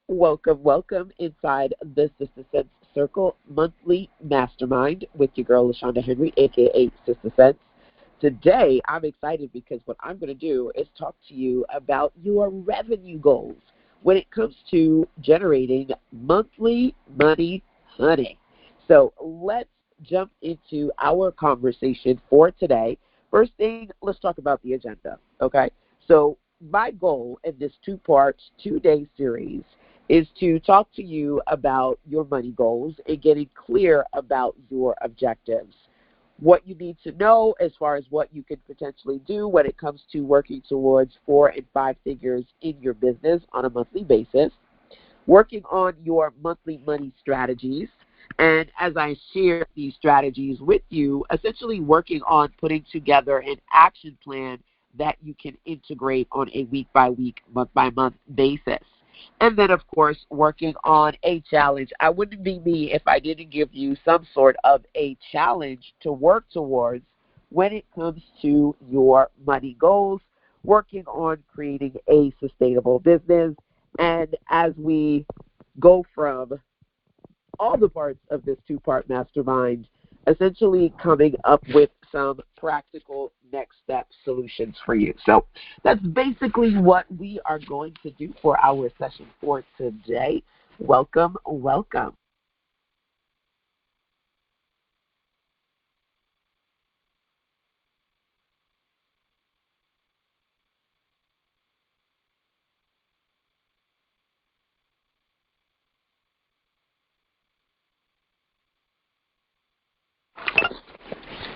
Welcome, welcome inside the Sister Sense Circle monthly mastermind with your girl LaShonda Henry, aka Sister Sense. Today, I'm excited because what I'm going to do is talk to you about your revenue goals when it comes to generating monthly money honey. So let's jump into our conversation for today. First thing, let's talk about the agenda. Okay. So my goal in this two-part, 2-day series is to talk to you about your money goals and getting clear about your objectives, what you need to know as far as what you can potentially do when it comes to working towards 4 and 5 figures in your business on a monthly basis, working on your monthly money strategies. And as I share these strategies with you, essentially working on putting together an action plan that you can integrate on a week by week, month by month basis. And then, of course, working on a challenge. I wouldn't be me if I didn't give you some sort of a challenge to work towards when it comes to your money goals, working on creating a sustainable business. And as we go from all the parts of this two-part mastermind, essentially coming up with some practical next step solutions for you. So that's basically what we are going to do for our session for today. Welcome, welcome.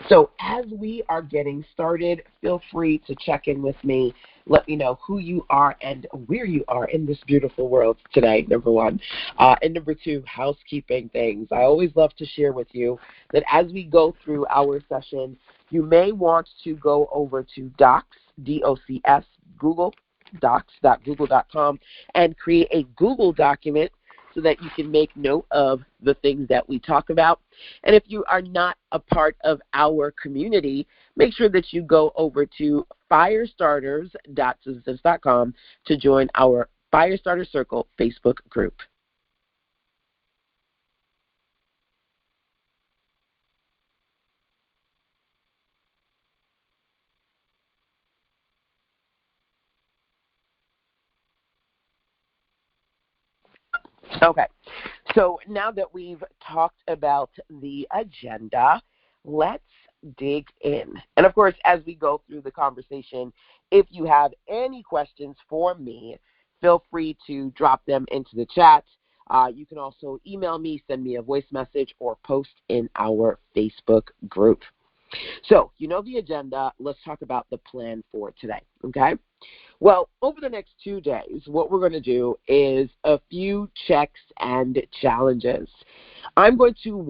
So as we are getting started, feel free to check in with me. Let me know who you are and where you are in this beautiful world today, number one. And number two, housekeeping things. I always love to share with you that as we go through our session, you may want to go over to Docs, D-O-C-S, Google, docs.google.com, and create a Google document so that you can make note of the things that we talk about. And if you are not a part of our community, make sure that you go over to firestarters.com to join our Firestarter Circle Facebook group. Okay, so now that we've talked about the agenda, let's dig in. And of course, as we go through the conversation, if you have any questions for me, feel free to drop them into the chat. You can also email me, send me a voice message, or post in our Facebook group. So, you know the agenda. Let's talk about the plan for today, okay? Well, over the next 2 days, what we're going to do is a few checks and challenges. I'm going to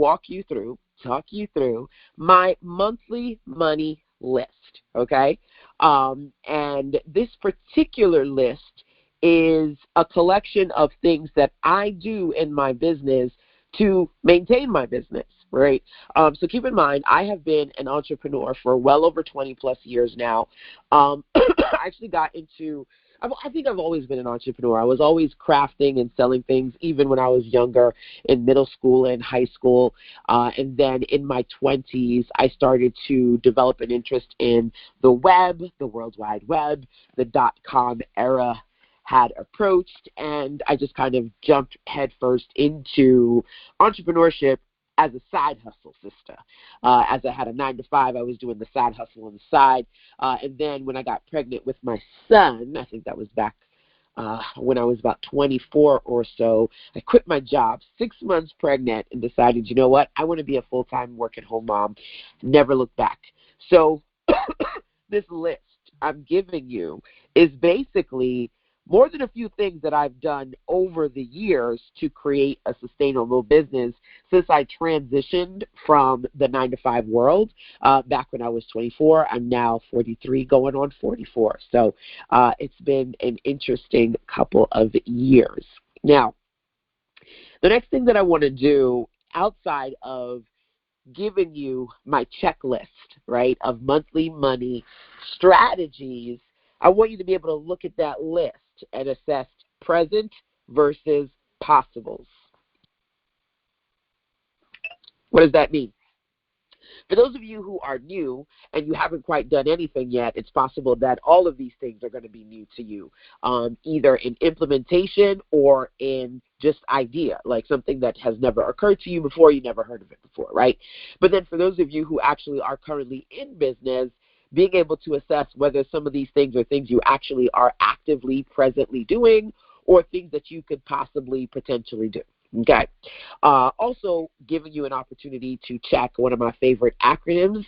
talk you through my monthly money list, okay? And this particular list is a collection of things that I do in my business to maintain my business, right? So keep in mind, I have been an entrepreneur for well over 20 plus years now. I actually got into, I think I've always been an entrepreneur. I was always crafting and selling things, even when I was younger, in middle school and high school. And then in my 20s, I started to develop an interest in the web, the World Wide Web, the .com era had approached, and I just kind of jumped headfirst into entrepreneurship as a side hustle, sister. As I had a 9 to 5, I was doing the side hustle on the side. And then when I got pregnant with my son, I think that was back when I was about 24 or so, I quit my job 6 months pregnant and decided, you know what, I want to be a full-time work-at-home mom. Never looked back. So this list I'm giving you is basically more than a few things that I've done over the years to create a sustainable business since I transitioned from the 9 to 5 world back when I was 24. I'm now 43, going on 44. So it's been an interesting couple of years. Now, the next thing that I want to do outside of giving you my checklist, right, of monthly money strategies, I want you to be able to look at that list and assess present versus possibles. What does that mean? For those of you who are new and you haven't quite done anything yet, it's possible that all of these things are going to be new to you, either in implementation or in just idea, like something that has never occurred to you before, you never heard of it before, right? But then for those of you who actually are currently in business, being able to assess whether some of these things are things you actually are actively, presently doing, or things that you could possibly potentially do. Okay. Also giving you an opportunity to check one of my favorite acronyms,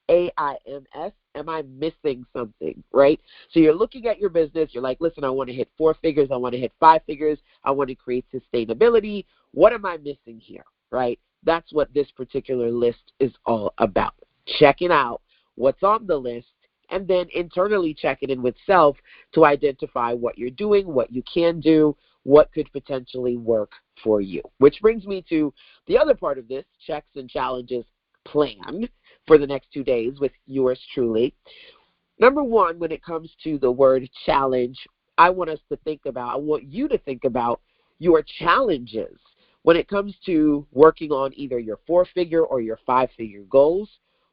AIMS. Am I missing something, right? So you're looking at your business. You're like, listen, I want to hit 4 figures. I want to hit 5 figures. I want to create sustainability. What am I missing here, right? That's what this particular list is all about. Checking out what's on the list and then internally checking in with self to identify what you're doing, what you can do, what could potentially work for you. Which brings me to the other part of this, checks and challenges plan for the next 2 days with yours truly. Number one, when it comes to the word challenge, I want you to think about your challenges when it comes to working on either your 4-figure or your 5-figure goals.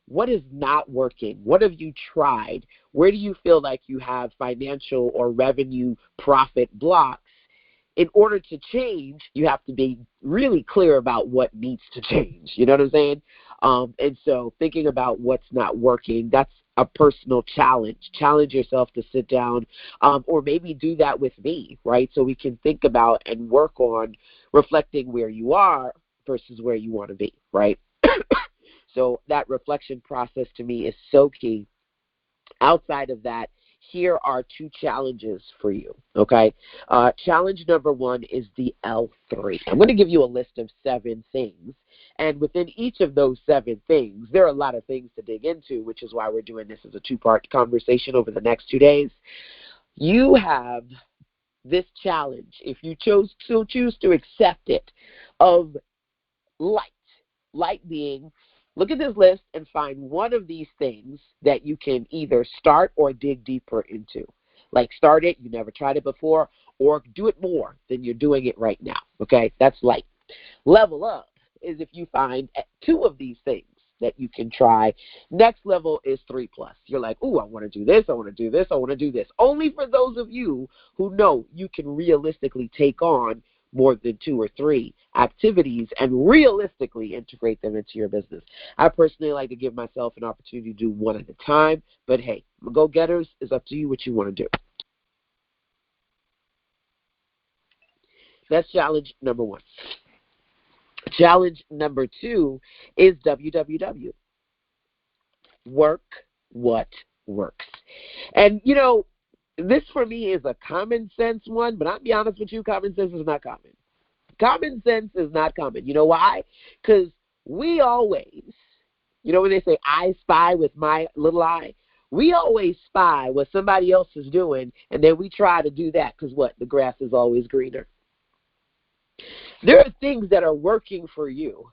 What is not working? What have you tried? Where do you feel like you have financial or revenue profit blocks? In order to change, you have to be really clear about what needs to change. You know what I'm saying? And so thinking about what's not working, that's a personal challenge. Challenge yourself to sit down or maybe do that with me, right? So we can think about and work on reflecting where you are versus where you want to be, right? So that reflection process to me is so key. Outside of that, here are 2 challenges for you, okay? Challenge number 1 is the L3. I'm going to give you a list of 7 things, and within each of those 7 things, there are a lot of things to dig into, which is why we're doing this as a 2-part conversation over the next 2 days. You have this challenge, if you choose to accept it, of light being, look at this list and find one of these things that you can either start or dig deeper into. Like start it, you never tried it before, or do it more than you're doing it right now, okay? That's light. Level up is if you find 2 of these things that you can try. Next level is 3+. You're like, ooh, I want to do this, I want to do this, I want to do this. Only for those of you who know you can realistically take on more than 2 or 3 activities and realistically integrate them into your business. I personally like to give myself an opportunity to do 1 at a time, but hey, go-getters, is up to you what you want to do. That's challenge number 1. Challenge number 2 is WWW. Work what works. And, you know, this for me is a common sense one, but I'll be honest with you, common sense is not common. Common sense is not common. You know why? Because we always, you know when they say, I spy with my little eye? We always spy what somebody else is doing, and then we try to do that because what? The grass is always greener. There are things that are working for you.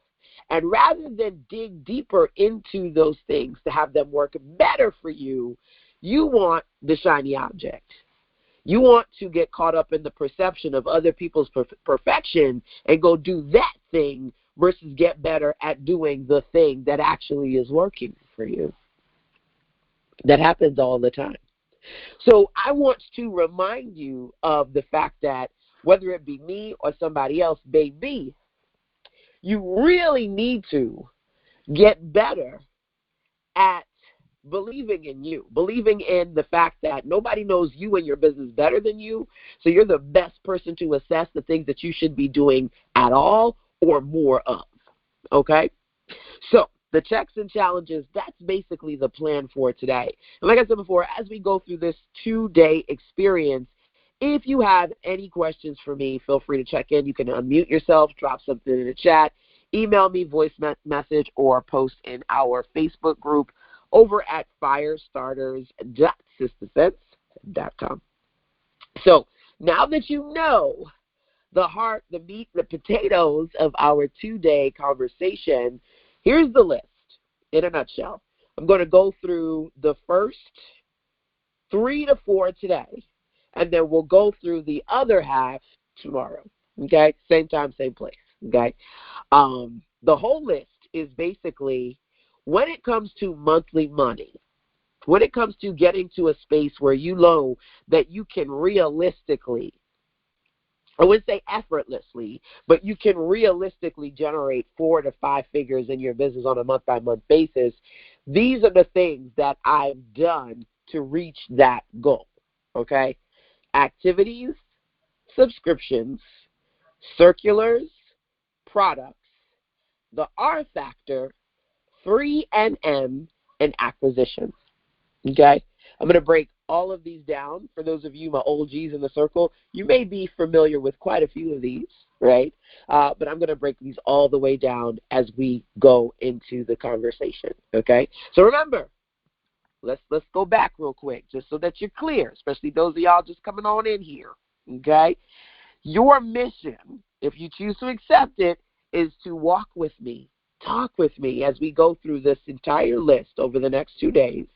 And rather than dig deeper into those things to have them work better for you, you want the shiny object. You want to get caught up in the perception of other people's perfection and go do that thing versus get better at doing the thing that actually is working for you. That happens all the time. So I want to remind you of the fact that whether it be me or somebody else, baby, you really need to get better at believing in you, believing in the fact that nobody knows you and your business better than you, so you're the best person to assess the things that you should be doing at all or more of, okay? So the checks and challenges, that's basically the plan for today. And like I said before, as we go through this 2-day experience, if you have any questions for me, feel free to check in. You can unmute yourself, drop something in the chat, email me, voice message, or post in our Facebook group over at firestarters.sistasense.com. So now that you know the heart, the meat, the potatoes of our 2-day conversation, here's the list in a nutshell. I'm going to go through the first 3 to 4 today, and then we'll go through the other half tomorrow. Okay? Same time, same place. Okay? The whole list is basically when it comes to monthly money, when it comes to getting to a space where you know that you can realistically, I wouldn't say effortlessly, but you can realistically generate 4 to 5 figures in your business on a month-by-month basis. These are the things that I've done to reach that goal, okay? Activities, subscriptions, circulars, products, the R factor, 3NM, and acquisitions. Okay? I'm going to break all of these down. For those of you, my old G's in the circle, you may be familiar with quite a few of these, right? But I'm going to break these all the way down as we go into the conversation, okay? So remember, let's go back real quick just so that you're clear, especially those of y'all just coming on in here, okay? Your mission, if you choose to accept it, is to walk with me, talk with me as we go through this entire list over the next 2 days.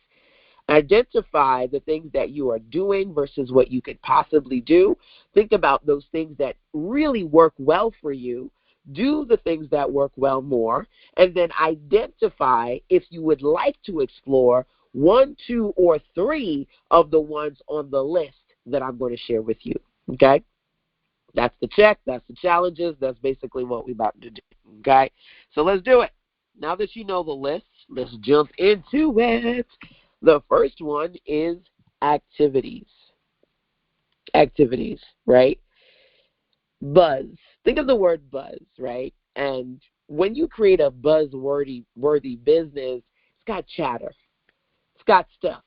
Identify the things that you are doing versus what you could possibly do. Think about those things that really work well for you. Do the things that work well more. And then identify if you would like to explore 1, 2, or 3 of the ones on the list that I'm going to share with you. Okay? That's the check. That's the challenges. That's basically what we're about to do. Okay? So let's do it. Now that you know the list, let's jump into it. The first one is activities. Activities, right? Buzz. Think of the word buzz, right? And when you create a buzzworthy business, it's got chatter. It's got stuff.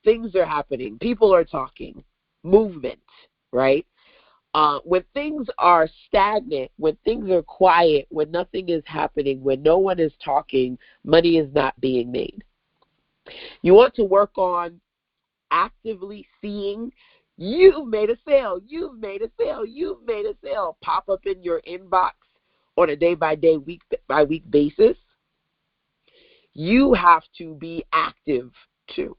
Things are happening. People are talking. Movement, right? When things are stagnant, when things are quiet, when nothing is happening, when no one is talking, money is not being made. You want to work on actively seeing you've made a sale, you've made a sale, you've made a sale pop up in your inbox on a day-by-day, week-by-week basis. You have to be active too,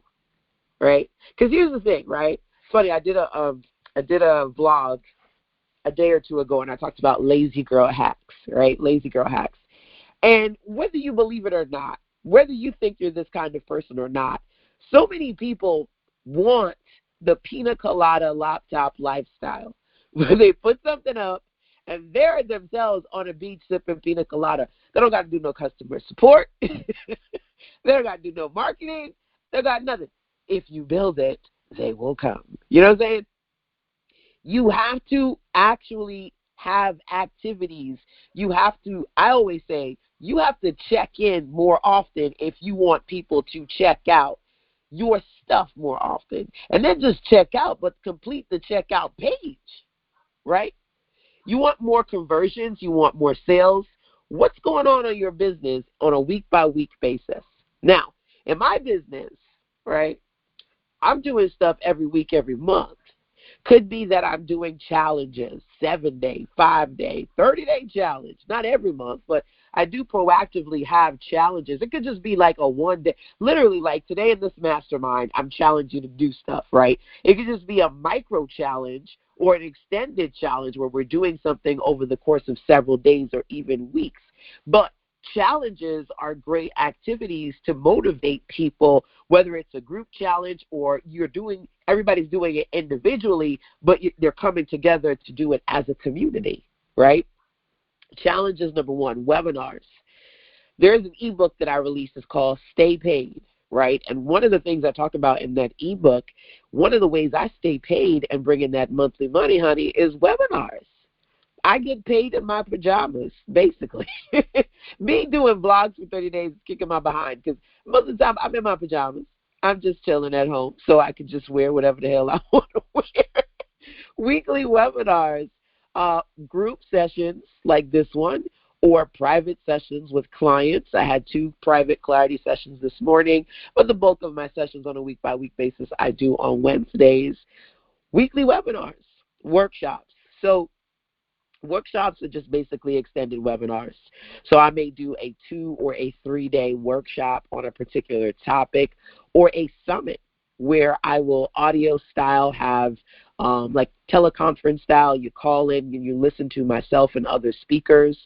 right? Because here's the thing, right? It's funny, I did a vlog a day or two ago, and I talked about lazy girl hacks, right? Lazy girl hacks. And whether you believe it or not, whether you think you're this kind of person or not, so many people want the pina colada laptop lifestyle, where they put something up and they're themselves on a beach sipping pina colada. They don't got to do no customer support. They don't got to do no marketing. They got nothing. If you build it, they will come. You know what I'm saying? You have to actually have activities. You have to, I always say, you have to check in more often if you want people to check out your stuff more often. And then just check out, but complete the checkout page, right? You want more conversions. You want more sales. What's going on in your business on a week-by-week basis? Now, in my business, right, I'm doing stuff every week, every month. Could be that I'm doing challenges, 7-day, 5-day, 30-day challenge. Not every month, but I do proactively have challenges. It could just be like a 1-day, literally like today in this mastermind, I'm challenging you to do stuff, right? It could just be a micro challenge or an extended challenge where we're doing something over the course of several days or even weeks. But challenges are great activities to motivate people, whether it's a group challenge or everybody's doing it individually, but they're coming together to do it as a community, right? Challenges number 1, webinars. There's an ebook that I released. It's called Stay Paid, right? And one of the things I talk about in that ebook, one of the ways I stay paid and bring in that monthly money, honey, is webinars. I get paid in my pajamas, basically. Me doing vlogs for 30 days is kicking my behind because most of the time I'm in my pajamas. I'm just chilling at home so I can just wear whatever the hell I want to wear. Weekly webinars, group sessions like this one, or private sessions with clients. I had 2 private clarity sessions this morning, but the bulk of my sessions on a week-by-week basis I do on Wednesdays. Weekly webinars, workshops. So workshops are just basically extended webinars. So I may do a 2 or a 3-day workshop on a particular topic or a summit. where I will audio style have like teleconference style. You call in and you listen to myself and other speakers.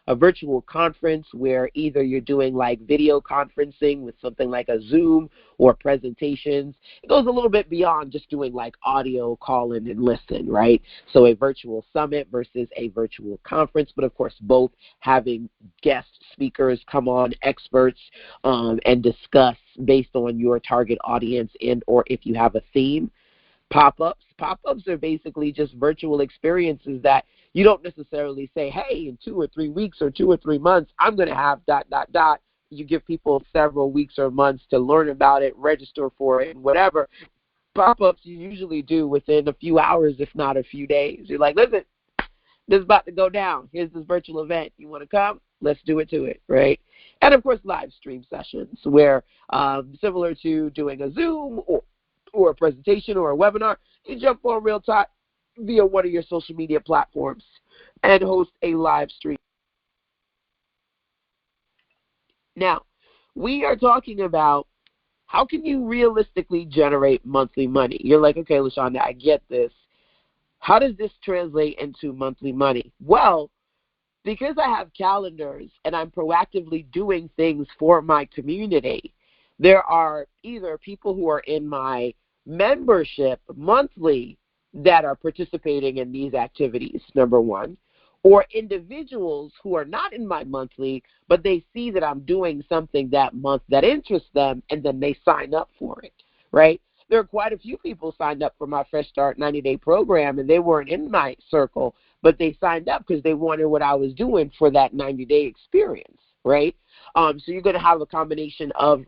A virtual conference where either you're doing like video conferencing with something like a Zoom or presentations. It goes a little bit beyond just doing like audio call in and listen, right? So a virtual summit versus a virtual conference, but of course both having guest speakers come on, experts, and discuss based on your target audience and or if you have a theme. Pop-ups. Pop-ups are basically just virtual experiences that you don't necessarily say, hey, in 2 or 3 weeks or 2 or 3 months, I'm going to have ... You give people several weeks or months to learn about it, register for it, and whatever. Pop-ups you usually do within a few hours, if not a few days. You're like, listen, this is about to go down. Here's this virtual event. You want to come? Let's do it, right? And, of course, live stream sessions where similar to doing a Zoom or a presentation or a webinar, you jump on real time via one of your social media platforms and host a live stream. Now, we are talking about how can you realistically generate monthly money? You're like, okay, LaShonda, I get this. How does this translate into monthly money? Well, because I have calendars and I'm proactively doing things for my community, there are either people who are in my membership monthly that are participating in these activities, number one, or individuals who are not in my monthly, but they see that I'm doing something that month that interests them, and then they sign up for it, right? There are quite a few people signed up for my Fresh Start 90-day program, and they weren't in my circle, but they signed up because they wanted what I was doing for that 90-day experience, right? So you're going to have a combination of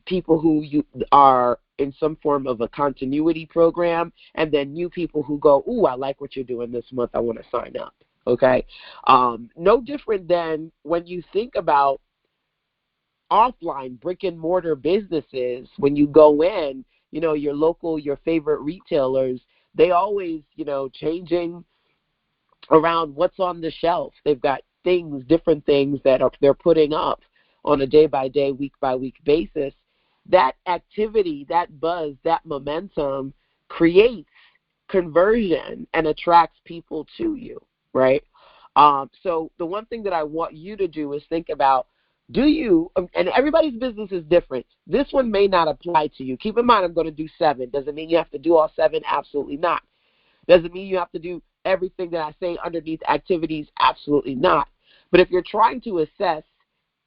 people who you are in some form of a continuity program, and then new people who go, ooh, I like what you're doing this month, I want to sign up, okay? No different than when you think about offline brick-and-mortar businesses. When you go in, you know, your local, your favorite retailers, they always, you know, changing around what's on the shelf. They've got things, different things that they're putting up on a day-by-day, week-by-week basis. That activity, that buzz, that momentum creates conversion and attracts people to you, right? So the one thing that I want you to do is think about, do you, and everybody's business is different. This one may not apply to you. Keep in mind, I'm going to do 7. Doesn't mean you have to do all 7. Absolutely not. Doesn't mean you have to do everything that I say underneath activities. Absolutely not. But if you're trying to assess,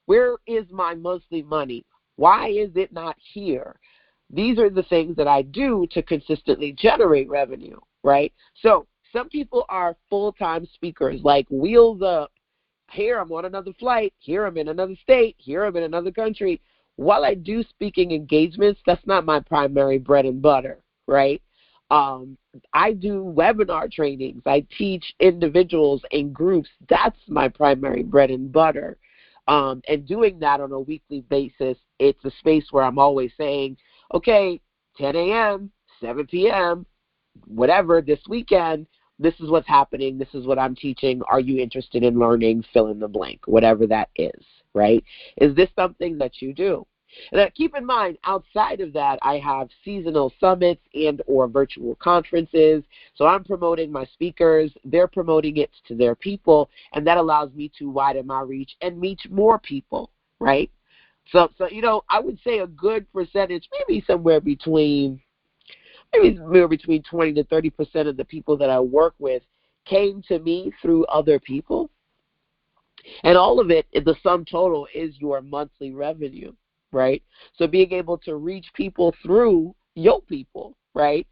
where is my monthly money? Why is it not here? These are the things that I do to consistently generate revenue, right? So some people are full-time speakers, like wheels up. Here I'm on another flight. Here I'm in another state. Here I'm in another country. While I do speaking engagements, that's not my primary bread and butter, right? I do webinar trainings. I teach individuals in groups. That's my primary bread and butter. And doing that on a weekly basis, it's a space where I'm always saying, okay, 10 a.m., 7 p.m., whatever, this weekend, this is what's happening, this is what I'm teaching. Are you interested in learning? Fill in the blank, whatever that is, right? Is this something that you do? And keep in mind, outside of that, I have seasonal summits and or virtual conferences. So I'm promoting my speakers. They're promoting it to their people, and that allows me to widen my reach and meet more people, right? So you know, I would say a good percentage, maybe somewhere between 20 to 30% of the people that I work with came to me through other people. And all of it, the sum total is your monthly revenue, right? So being able to reach people through your people, right?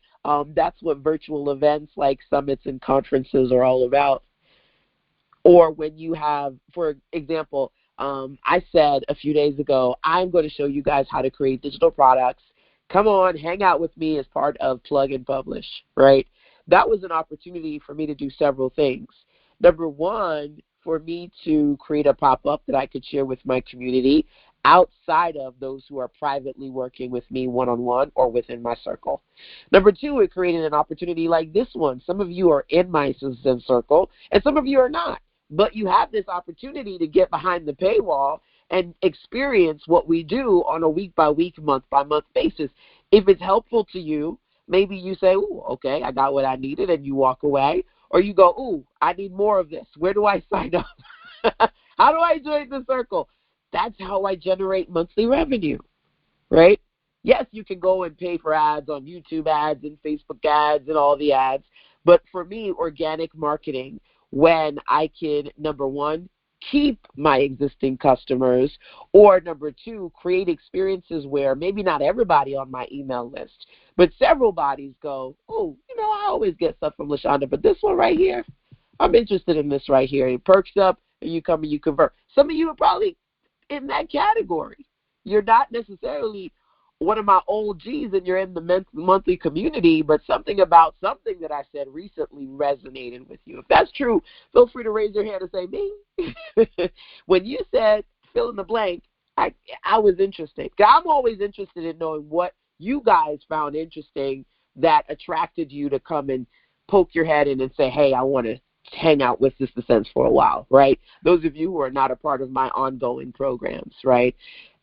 That's what virtual events like summits and conferences are all about. Or when you have, for example, I said a few days ago, I'm going to show you guys how to create digital products. Come on, hang out with me as part of Plug and Publish, right? That was an opportunity for me to do several things. Number one, for me to create a pop-up that I could share with my community outside of those who are privately working with me one-on-one or within my circle. Number two, it created an opportunity like this one. Some of you are in my Zen circle, and some of you are not. But you have this opportunity to get behind the paywall and experience what we do on a week-by-week, month-by-month basis. If it's helpful to you, maybe you say, ooh, okay, I got what I needed, and you walk away. Or you go, ooh, I need more of this. Where do I sign up? How do I join the circle? That's how I generate monthly revenue, right? Yes, you can go and pay for ads on YouTube ads and Facebook ads and all the ads. But for me, organic marketing, when I can, number one, keep my existing customers, or number two, create experiences where maybe not everybody on my email list, but several bodies go, oh, I always get stuff from LaShonda, but this one right here, I'm interested in this right here. It perks up, and you come and you convert. Some of you are probably in that category. You're not necessarily one of my OGs and you're in the monthly community, but something about something that I said recently resonated with you. If that's true, feel free to raise your hand and say, me. When you said fill in the blank, I was interested. I'm always interested in knowing what you guys found interesting that attracted you to come and poke your head in and say, hey, I want to hang out with Sister Sense for a while, right? Those of you who are not a part of my ongoing programs, right?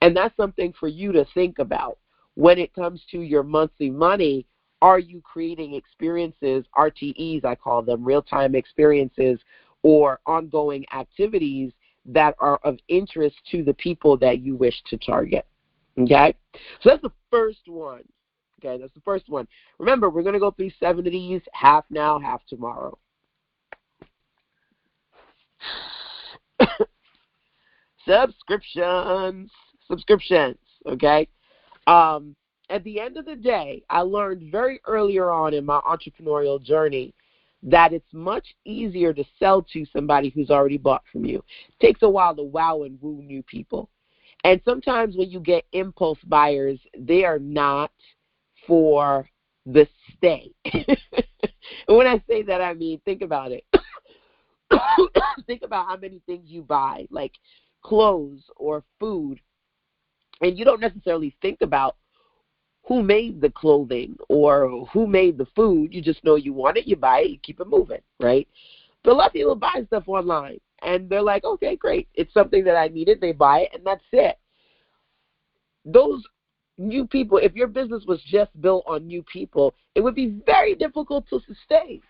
And that's something for you to think about. When it comes to your monthly money, are you creating experiences, RTEs I call them, real-time experiences, or ongoing activities that are of interest to the people that you wish to target? Okay? So that's the first one. Okay, that's the first one. Remember, we're going to go through 7 of these, half now, half tomorrow. Subscriptions, okay? At the end of the day, I learned very earlier on in my entrepreneurial journey that it's much easier to sell to somebody who's already bought from you. It takes a while to wow and woo new people. And sometimes when you get impulse buyers, they are not for the stay. And when I say that, I mean, think about it. Think about how many things you buy, like clothes or food, and you don't necessarily think about who made the clothing or who made the food. You just know you want it, you buy it, you keep it moving, right? But a lot of people buy stuff online, and they're like, okay, great. It's something that I needed. They buy it, and that's it. Those new people, if your business was just built on new people, it would be very difficult to sustain.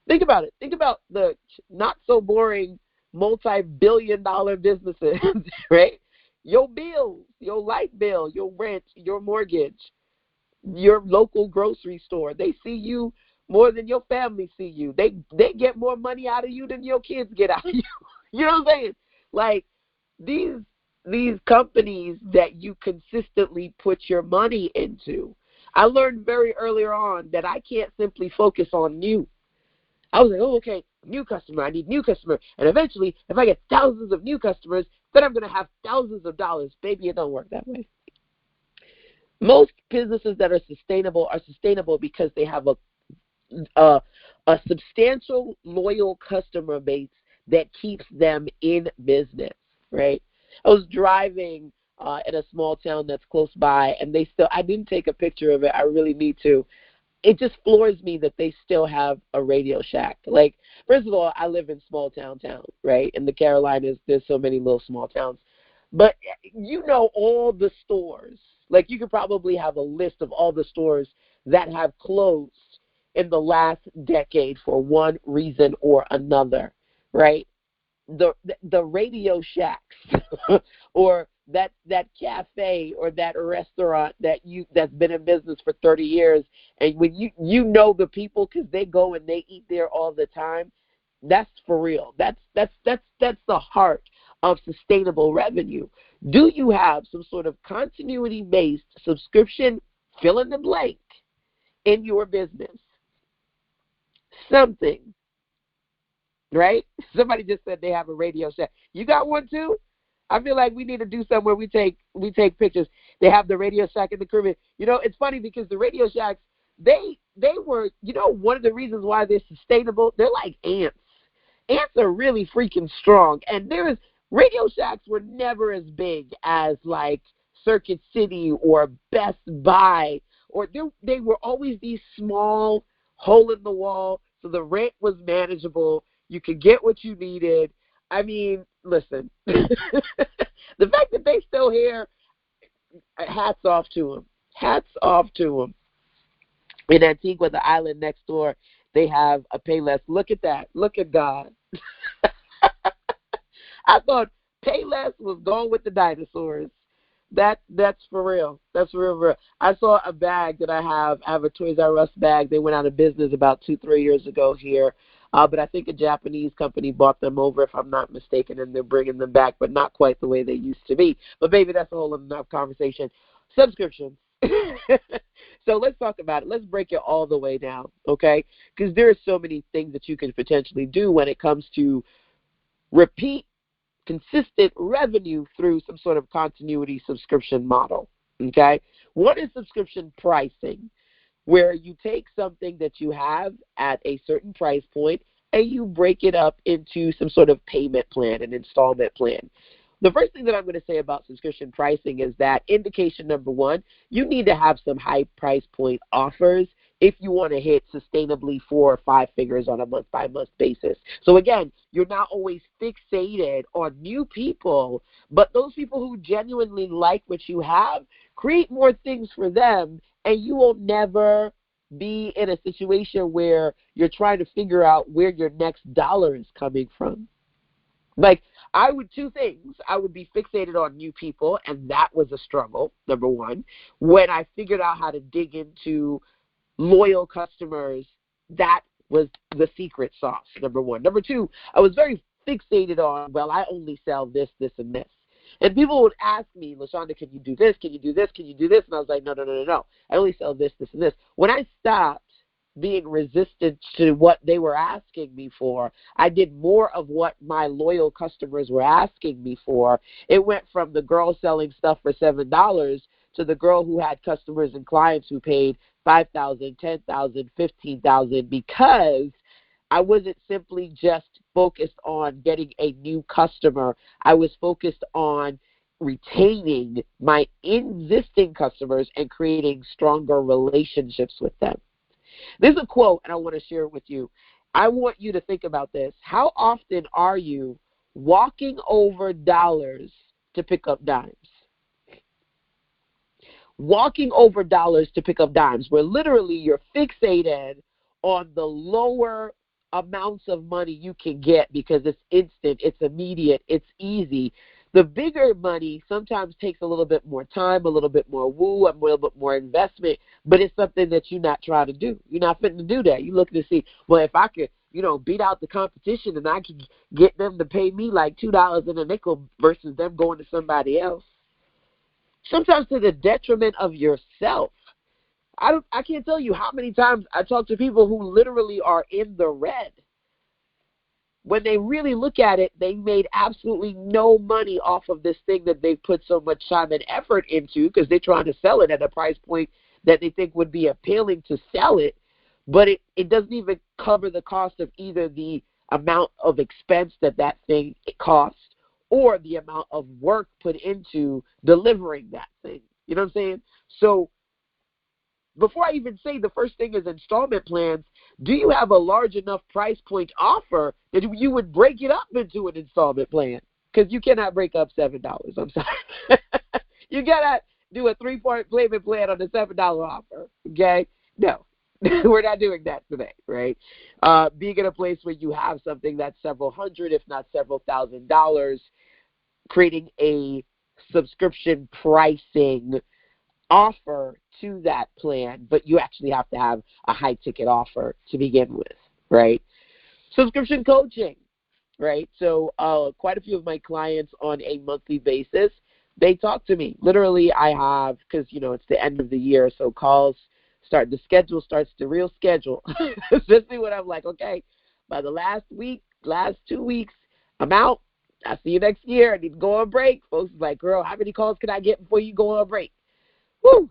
Think about it. Think about the not-so-boring multi-billion-dollar businesses, right? Your bills, your light bill, your rent, your mortgage, your local grocery store. They see you more than your family see you. They get more money out of you than your kids get out of you. You know what I'm saying? Like, these companies that you consistently put your money into. I learned very earlier on that I can't simply focus on new. I was like, oh, okay, new customer. I need new customer. And eventually, if I get thousands of new customers, then I'm going to have thousands of dollars. Baby, it don't work that way. Most businesses that are sustainable because they have a substantial, loyal customer base that keeps them in business, right? I was driving in a small town that's close by, and I didn't take a picture of it. I really need to. It just floors me that they still have a Radio Shack. Like, first of all, I live in small town, right? In the Carolinas, there's so many little small towns. But you know all the stores. Like, you could probably have a list of all the stores that have closed in the last decade for one reason or another, right? The Radio Shacks or that cafe or that restaurant that's been in business for 30 years, and when you know the people because they go and they eat there all the time, that's for real. That's the heart of sustainable revenue. Do you have some sort of continuity-based subscription, fill in the blank, in your business? Something. Right? Somebody just said they have a Radio Shack. You got one too? I feel like we need to do something where we take pictures. They have the Radio Shack in the Caribbean. You know, it's funny because the Radio Shacks, they were, one of the reasons why they're sustainable, they're like ants. Ants are really freaking strong. And Radio Shacks were never as big as like Circuit City or Best Buy, or they were always these small, hole in the wall, so the rent was manageable. You could get what you needed. I mean, listen, the fact that they still here, hats off to them. Hats off to them. In Antigua, the island next door, they have a Payless. Look at that. Look at God. I thought Payless was gone with the dinosaurs. That's for real. That's for real, for real. I saw a bag that I have. I have a Toys R Us bag. They went out of business about 2-3 years ago here. But I think a Japanese company bought them over, if I'm not mistaken, and they're bringing them back, but not quite the way they used to be. But maybe that's a whole other conversation. Subscriptions. So let's talk about it. Let's break it all the way down, okay? Because there are so many things that you can potentially do when it comes to repeat consistent revenue through some sort of continuity subscription model, okay? What is subscription pricing? Where you take something that you have at a certain price point and you break it up into some sort of payment plan, an installment plan. The first thing that I'm going to say about subscription pricing is that indication number one, you need to have some high price point offers if you want to hit sustainably 4 or 5 figures on a month-by-month basis. So again, you're not always fixated on new people, but those people who genuinely like what you have, create more things for them, and you will never be in a situation where you're trying to figure out where your next dollar is coming from. Like, two things. I would be fixated on new people, and that was a struggle, number one. When I figured out how to dig into loyal customers, that was the secret sauce, number one. Number two, I was very fixated on, well, I only sell this, this, and this. And people would ask me, LaShonda, can you do this? Can you do this? Can you do this? And I was like, no. I only sell this, this, and this. When I stopped being resistant to what they were asking me for, I did more of what my loyal customers were asking me for. It went from the girl selling stuff for $7 to the girl who had customers and clients who paid $5,000, $10,000, $15,000, because I wasn't simply just focused on getting a new customer. I was focused on retaining my existing customers and creating stronger relationships with them. There's a quote, and I want to share it with you. I want you to think about this. How often are you walking over dollars to pick up dimes? Walking over dollars to pick up dimes, where literally you're fixated on the lower amounts of money you can get because it's instant, it's immediate, it's easy. The bigger money sometimes takes a little bit more time, a little bit more woo, a little bit more investment, but it's something that you're not trying to do. You're not fitting to do that. You're looking to see, well, if I could, beat out the competition and I could get them to pay me like $2 in a nickel versus them going to somebody else. Sometimes to the detriment of yourself. I can't tell you how many times I talk to people who literally are in the red. When they really look at it, they made absolutely no money off of this thing that they've put so much time and effort into because they're trying to sell it at a price point that they think would be appealing to sell it, but it doesn't even cover the cost of either the amount of expense that thing costs or the amount of work put into delivering that thing. You know what I'm saying? So before I even say the first thing is installment plans, do you have a large enough price point offer that you would break it up into an installment plan? Because you cannot break up $7. I'm sorry. You got to do a 3-part payment plan on a $7 offer, okay? No, we're not doing that today, right? Being in a place where you have something that's several hundred, if not several $1,000s, creating a subscription pricing offer to that plan, but you actually have to have a high ticket offer to begin with, right? Subscription coaching, right? So quite a few of my clients on a monthly basis, they talk to me. Literally, I have, because, it's the end of the year, so calls start, the schedule starts the real schedule. Especially when I'm like, okay, by the last 2 weeks, I'm out. I'll see you next year. I need to go on break. Folks is like, girl, how many calls can I get before you go on break? Woo!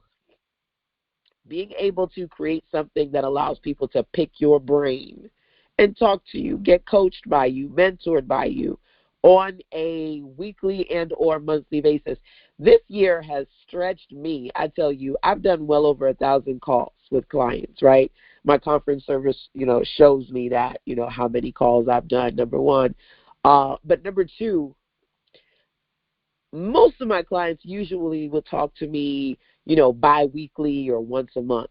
Being able to create something that allows people to pick your brain and talk to you, get coached by you, mentored by you on a weekly and or monthly basis. This year has stretched me. I tell you, I've done well over 1,000 calls with clients, right? My conference service, shows me that, how many calls I've done, number one. But number two, most of my clients usually will talk to me, bi-weekly or once a month.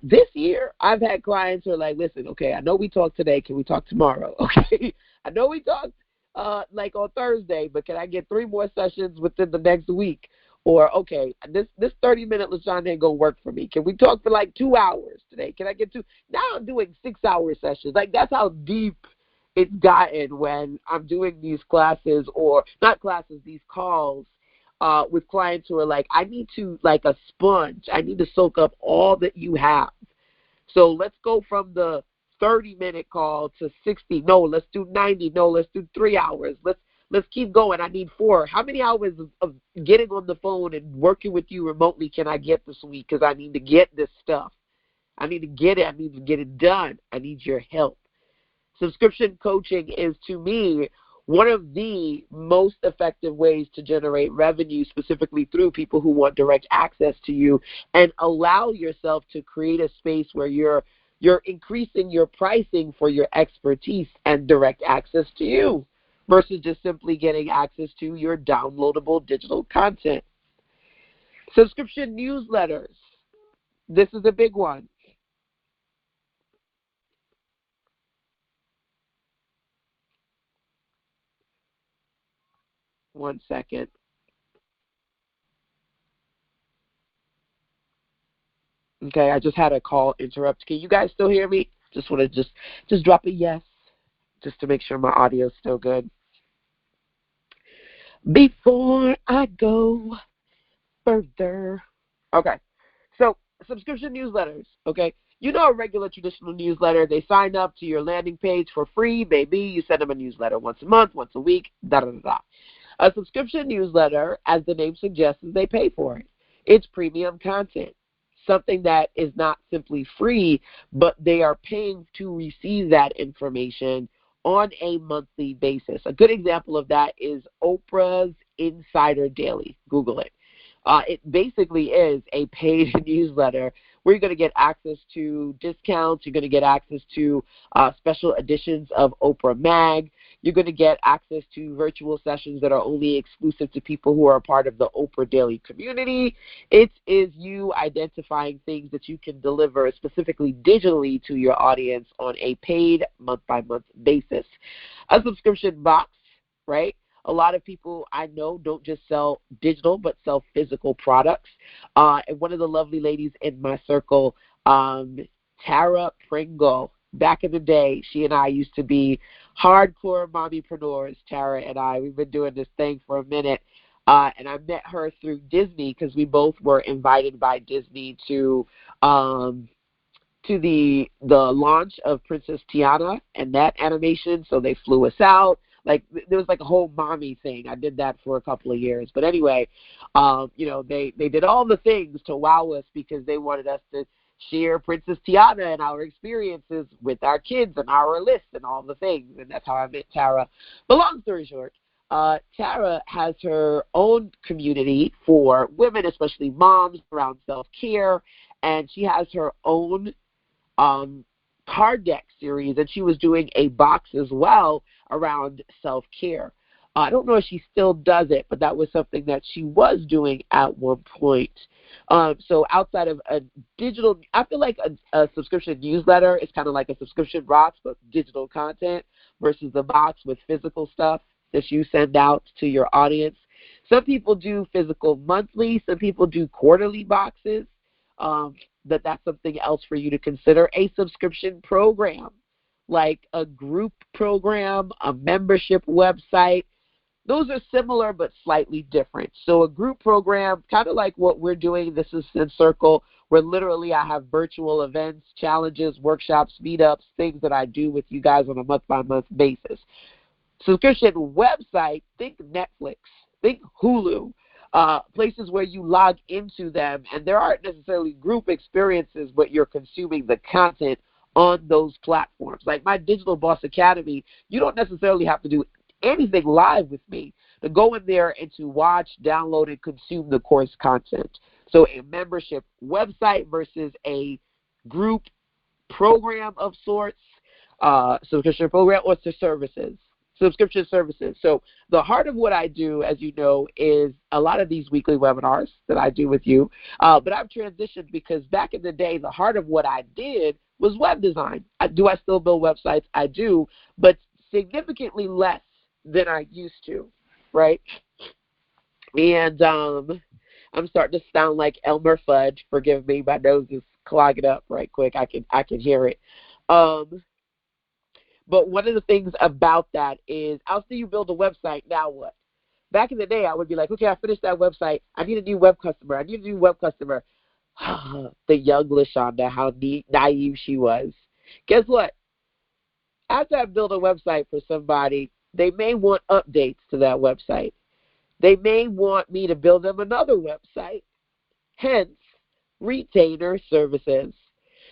This year, I've had clients who are like, listen, okay, I know we talked today. Can we talk tomorrow? Okay. I know we talked like on Thursday, but can I get 3 more sessions within the next week? Or, okay, this 30-minute LaShonda ain't going to work for me. Can we talk for like 2 hours today? Can I get 2? Now I'm doing 6-hour sessions. Like, that's how deep it's gotten when I'm doing these classes, or not classes, these calls with clients who are like, I need to, like a sponge, I need to soak up all that you have. So let's go from the 30-minute call to 60. No, let's do 90. No, let's do 3 hours. Let's keep going. I need 4. How many hours of getting on the phone and working with you remotely can I get this week? Because I need to get this stuff. I need to get it. I need to get it done. I need your help. Subscription coaching is, to me, one of the most effective ways to generate revenue, specifically through people who want direct access to you, and allow yourself to create a space where you're increasing your pricing for your expertise and direct access to you versus just simply getting access to your downloadable digital content. Subscription newsletters. This is a big one. One second. Okay, I just had a call interrupt. Can you guys still hear me? Just want to just drop a yes, just to make sure my audio is still good. Before I go further. Okay, so subscription newsletters, okay? A regular traditional newsletter, they sign up to your landing page for free. Maybe you send them a newsletter once a month, once a week, da-da-da-da. A subscription newsletter, as the name suggests, is they pay for it. It's premium content, something that is not simply free, but they are paying to receive that information on a monthly basis. A good example of that is Oprah's Insider Daily. Google it. It basically is a paid newsletter where you're going to get access to discounts. You're going to get access to special editions of Oprah Mag. You're going to get access to virtual sessions that are only exclusive to people who are a part of the Oprah Daily community. It is you identifying things that you can deliver specifically digitally to your audience on a paid month-by-month basis. A subscription box, right? A lot of people I know don't just sell digital but sell physical products. And one of the lovely ladies in my circle, Tara Pringle, back in the day, she and I used to be hardcore mommypreneurs, Tara and I. We've been doing this thing for a minute. And I met her through Disney because we both were invited by Disney to the launch of Princess Tiana and that animation. So they flew us out. Like, there was like a whole mommy thing. I did that for a couple of years. But anyway, they did all the things to wow us because they wanted us to share Princess Tiana and our experiences with our kids and our lists and all the things. And that's how I met Tara. But long story short, Tara has her own community for women, especially moms, around self-care. And she has her own card deck series, and she was doing a box as well around self-care. I don't know if she still does it, but that was something that she was doing at one point. So outside of a digital, I feel like a subscription newsletter is kind of like a subscription box, but digital content versus the box with physical stuff that you send out to your audience. Some people do physical monthly. Some people do quarterly boxes. That's something else for you to consider. A subscription program, like a group program, a membership website. Those are similar but slightly different. So a group program, kind of like what we're doing, this is in Circle, where literally I have virtual events, challenges, workshops, meetups, things that I do with you guys on a month-by-month basis. Subscription website, think Netflix, think Hulu. Places where you log into them, and there aren't necessarily group experiences, but you're consuming the content on those platforms. Like my Digital Boss Academy, you don't necessarily have to do anything live with me to go in there and to watch, download, and consume the course content. So a membership website versus a group program of sorts, subscription program, or services. subscription services. So the heart of what I do, as you know, is a lot of these weekly webinars that I do with you. But I've transitioned because back in the day, the heart of what I did was web design. Do I still build websites? I do, but significantly less than I used to, right? And I'm starting to sound like Elmer Fudd. Forgive me, my nose is clogging up right quick. I can hear it. But one of the things about that is I'll see you build a website. Now what? Back in the day, I would be like, okay, I finished that website. I need a new web customer. I need a new web customer. The young LaShonda, how naive she was. Guess what? After I build a website for somebody, they may want updates to that website. They may want me to build them another website. Hence, retainer services.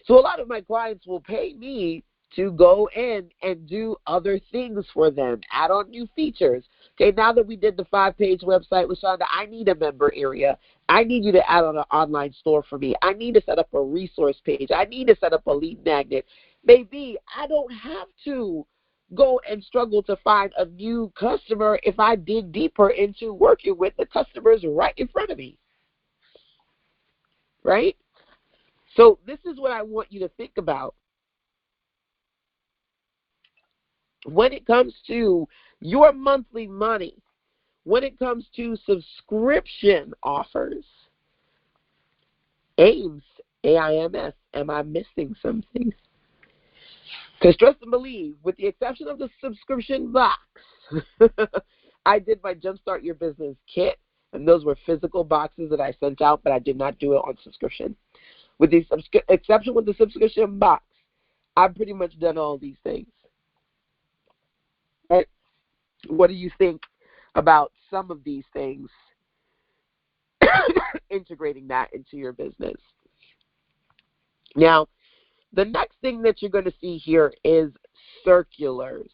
So a lot of my clients will pay me to go in and do other things for them, add on new features. Okay, now that we did the 5-page website with Shonda, I need a member area. I need you to add on an online store for me. I need to set up a resource page. I need to set up a lead magnet. Maybe I don't have to go and struggle to find a new customer if I dig deeper into working with the customers right in front of me, right? So this is what I want you to think about. When it comes to your monthly money, when it comes to subscription offers, AIMS, AIMS, am I missing something? Because trust and believe, with the exception of the subscription box, I did my Jumpstart Your Business kit, and those were physical boxes that I sent out, but I did not do it on subscription. With the exception with the subscription box, I've pretty much done all these things. Right? What do you think about some of these things, integrating that into your business? Now, the next thing that you're going to see here is circulars.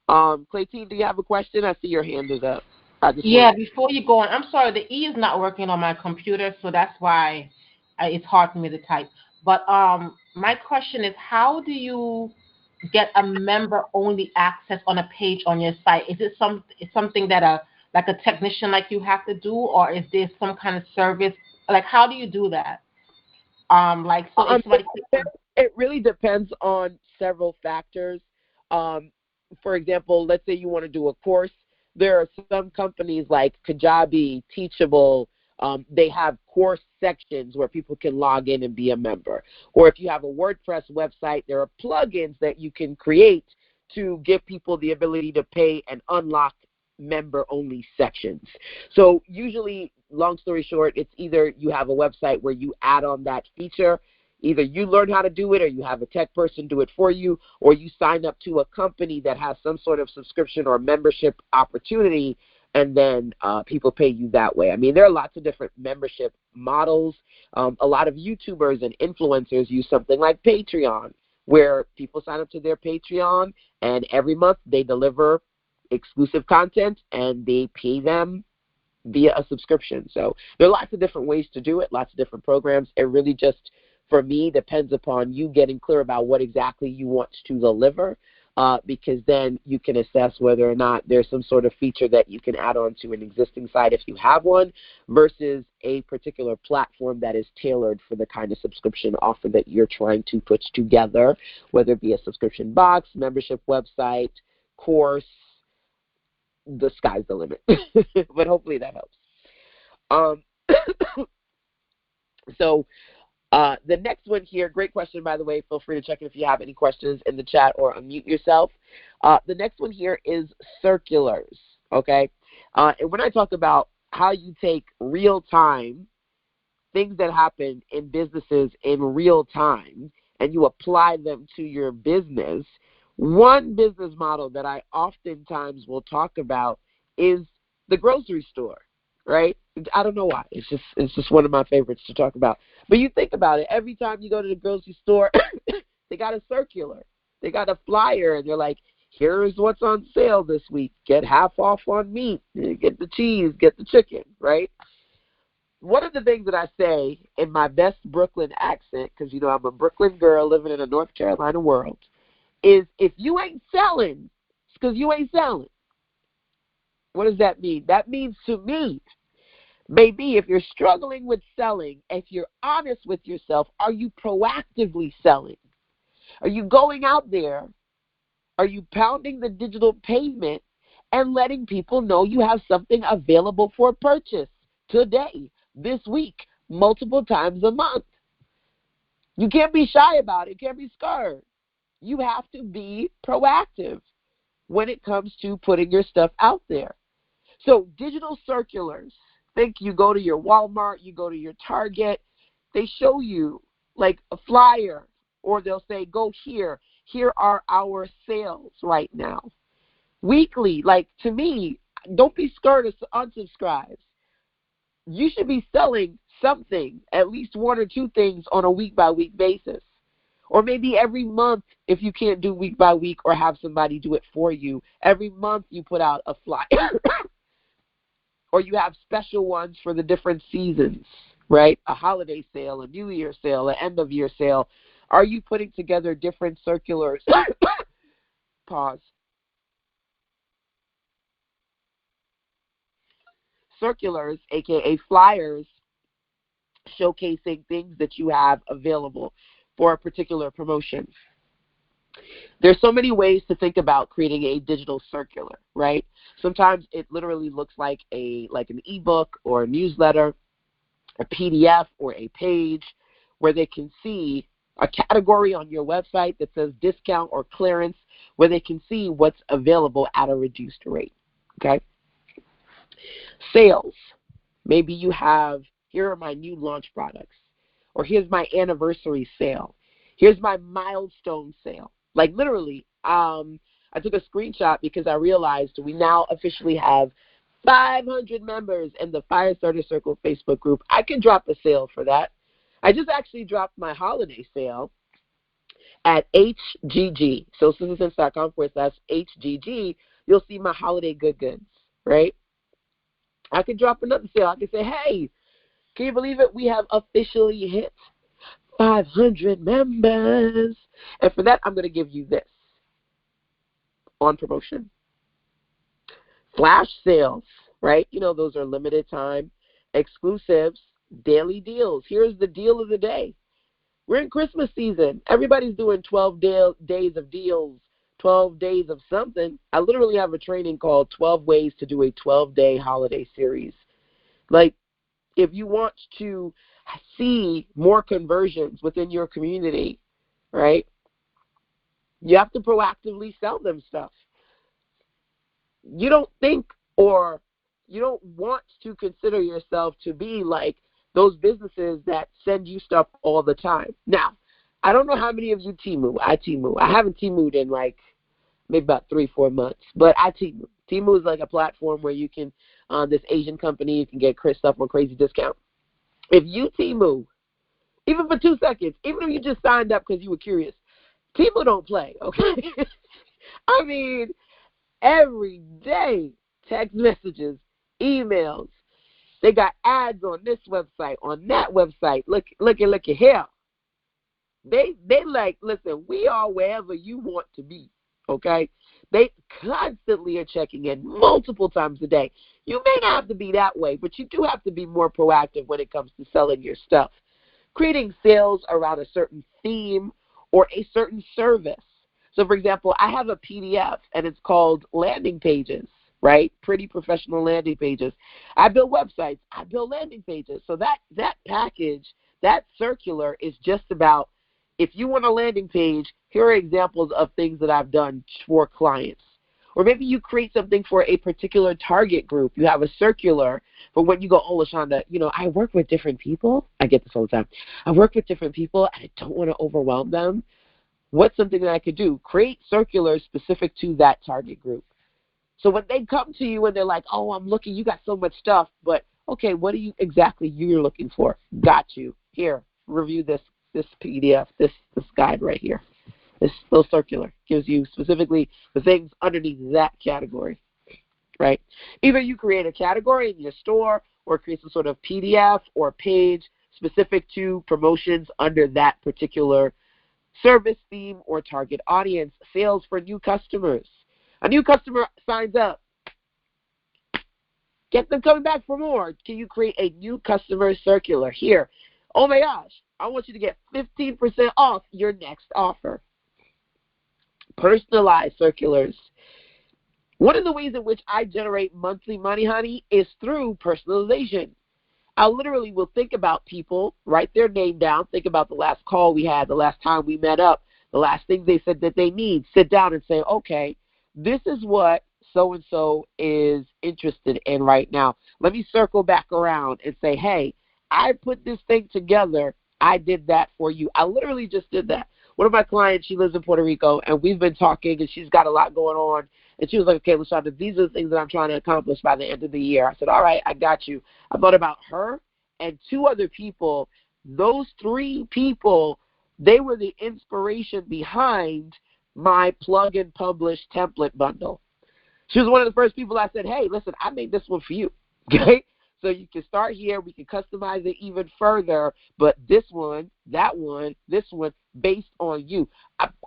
Claytine, do you have a question? I see your hand is up. Before you go on, I'm sorry, the E is not working on my computer, so that's why it's hard for me to type. But my question is, how do you get a member-only access on a page on your site? Is it something that like a technician like you have to do, or is there some kind of service? Like, how do you do that? It really depends on several factors. For example, let's say you want to do a course. There are some companies like Kajabi, Teachable. They have course sections where people can log in and be a member. Or if you have a WordPress website, there are plugins that you can create to give people the ability to pay and unlock member-only sections. So usually, long story short, it's either you have a website where you add on that feature, either you learn how to do it or you have a tech person do it for you, or you sign up to a company that has some sort of subscription or membership opportunity, and then people pay you that way. I mean, there are lots of different membership models. A lot of YouTubers and influencers use something like Patreon, where people sign up to their Patreon, and every month they deliver exclusive content, and they pay them via a subscription. So there are lots of different ways to do it, lots of different programs. It really just, for me, depends upon you getting clear about what exactly you want to deliver, because then you can assess whether or not there's some sort of feature that you can add on to an existing site if you have one, versus a particular platform that is tailored for the kind of subscription offer that you're trying to put together, whether it be a subscription box, membership website, course. The sky's the limit. But hopefully that helps. So the next one here, great question, by the way. Feel free to check in if you have any questions in the chat or unmute yourself. The next one here is circulars, okay? And when I talk about how you take real time, things that happen in businesses in real time, and you apply them to your business, one business model that I oftentimes will talk about is the grocery store, right? I don't know why. It's just one of my favorites to talk about. But you think about it. Every time you go to the grocery store, they got a circular. They got a flyer, and they're like, here's what's on sale this week. Get half off on meat. Get the cheese. Get the chicken, right? One of the things that I say in my best Brooklyn accent, because, you know, I'm a Brooklyn girl living in a North Carolina world, is if you ain't selling because you ain't selling. What does that mean? That means to me, maybe if you're struggling with selling, if you're honest with yourself, are you proactively selling? Are you going out there? Are you pounding the digital pavement and letting people know you have something available for purchase today, this week, multiple times a month? You can't be shy about it. You can't be scared. You have to be proactive when it comes to putting your stuff out there. So digital circulars, think you go to your Walmart, you go to your Target, they show you like a flyer, or they'll say, go here. Here are our sales right now. Weekly, like to me, don't be scared of unsubscribes. You should be selling something, at least one or two things on a week-by-week basis. Or maybe every month, if you can't do week by week or have somebody do it for you, every month you put out a flyer. Or you have special ones for the different seasons, right? A holiday sale, a New Year sale, an end-of-year sale. Are you putting together different circulars? Pause. Circulars, aka flyers, showcasing things that you have available for a particular promotion. There's so many ways to think about creating a digital circular, right? Sometimes it literally looks like an ebook or a newsletter, a PDF or a page where they can see a category on your website that says discount or clearance, where they can see what's available at a reduced rate, okay? Sales. Maybe you have, here are my new launch products, or here's my anniversary sale. Here's my milestone sale. Like literally, I took a screenshot because I realized we now officially have 500 members in the Firestarter Circle Facebook group. I can drop a sale for that. I just actually dropped my holiday sale at HGG. So citizensense.com/HGG, you'll see my holiday goods, right? I can drop another sale. I can say, hey, can you believe it? We have officially hit 500 members. And for that, I'm going to give you this on promotion. Flash sales, right? You know, those are limited time, exclusives, daily deals. Here's the deal of the day. We're in Christmas season. Everybody's doing 12 days of deals, 12 days of something. I literally have a training called 12 Ways to Do a 12-Day Holiday Series. Like, if you want to see more conversions within your community, right, you have to proactively sell them stuff. You don't think, or you don't want to consider yourself to be like those businesses that send you stuff all the time. Now, I don't know how many of you Temu. I Temu. I haven't Temu'd in like maybe about 3-4 months, but I Temu. Temu is like a platform where you can, this Asian company, you can get stuff on crazy discount. If you Temu, even for 2 seconds, even if you just signed up because you were curious, Temu don't play, okay? I mean, every day, text messages, emails. They got ads on this website, on that website. Look here. They like, listen, we are wherever you want to be, okay? They constantly are checking in multiple times a day. You may not have to be that way, but you do have to be more proactive when it comes to selling your stuff. Creating sales around a certain theme or a certain service. So, for example, I have a PDF, and it's called Landing Pages, right? Pretty professional landing pages. I build websites. I build landing pages. So that package, that circular is just about, if you want a landing page, here are examples of things that I've done for clients. Or maybe you create something for a particular target group. You have a circular for when you go, oh, LaShonda, you know, I work with different people. I get this all the time. I work with different people, and I don't want to overwhelm them. What's something that I could do? Create circulars specific to that target group. So when they come to you and they're like, oh, I'm looking, you got so much stuff, but okay, what are you exactly you're looking for? Got you. Here, review this PDF, this guide right here. This little circular gives you specifically the things underneath that category, right? Either you create a category in your store or create some sort of PDF or page specific to promotions under that particular service theme or target audience. Sales for new customers. A new customer signs up. Get them coming back for more. Can you create a new customer circular? Here, oh my gosh, I want you to get 15% off your next offer. Personalized circulars. One of the ways in which I generate monthly money, honey, is through personalization. I literally will think about people, write their name down, think about the last call we had, the last time we met up, the last thing they said that they need, sit down and say, okay, this is what so-and-so is interested in right now. Let me circle back around and say, hey, I put this thing together. I did that for you. I literally just did that. One of my clients, she lives in Puerto Rico, and we've been talking, and she's got a lot going on. And she was like, okay, LaShonda, these are the things that I'm trying to accomplish by the end of the year. I said, all right, I got you. I thought about her and two other people. Those three people, they were the inspiration behind my plug and publish template bundle. She was one of the first people I said, hey, listen, I made this one for you. Okay? So you can start here. We can customize it even further. But this one, that one, this one, based on you.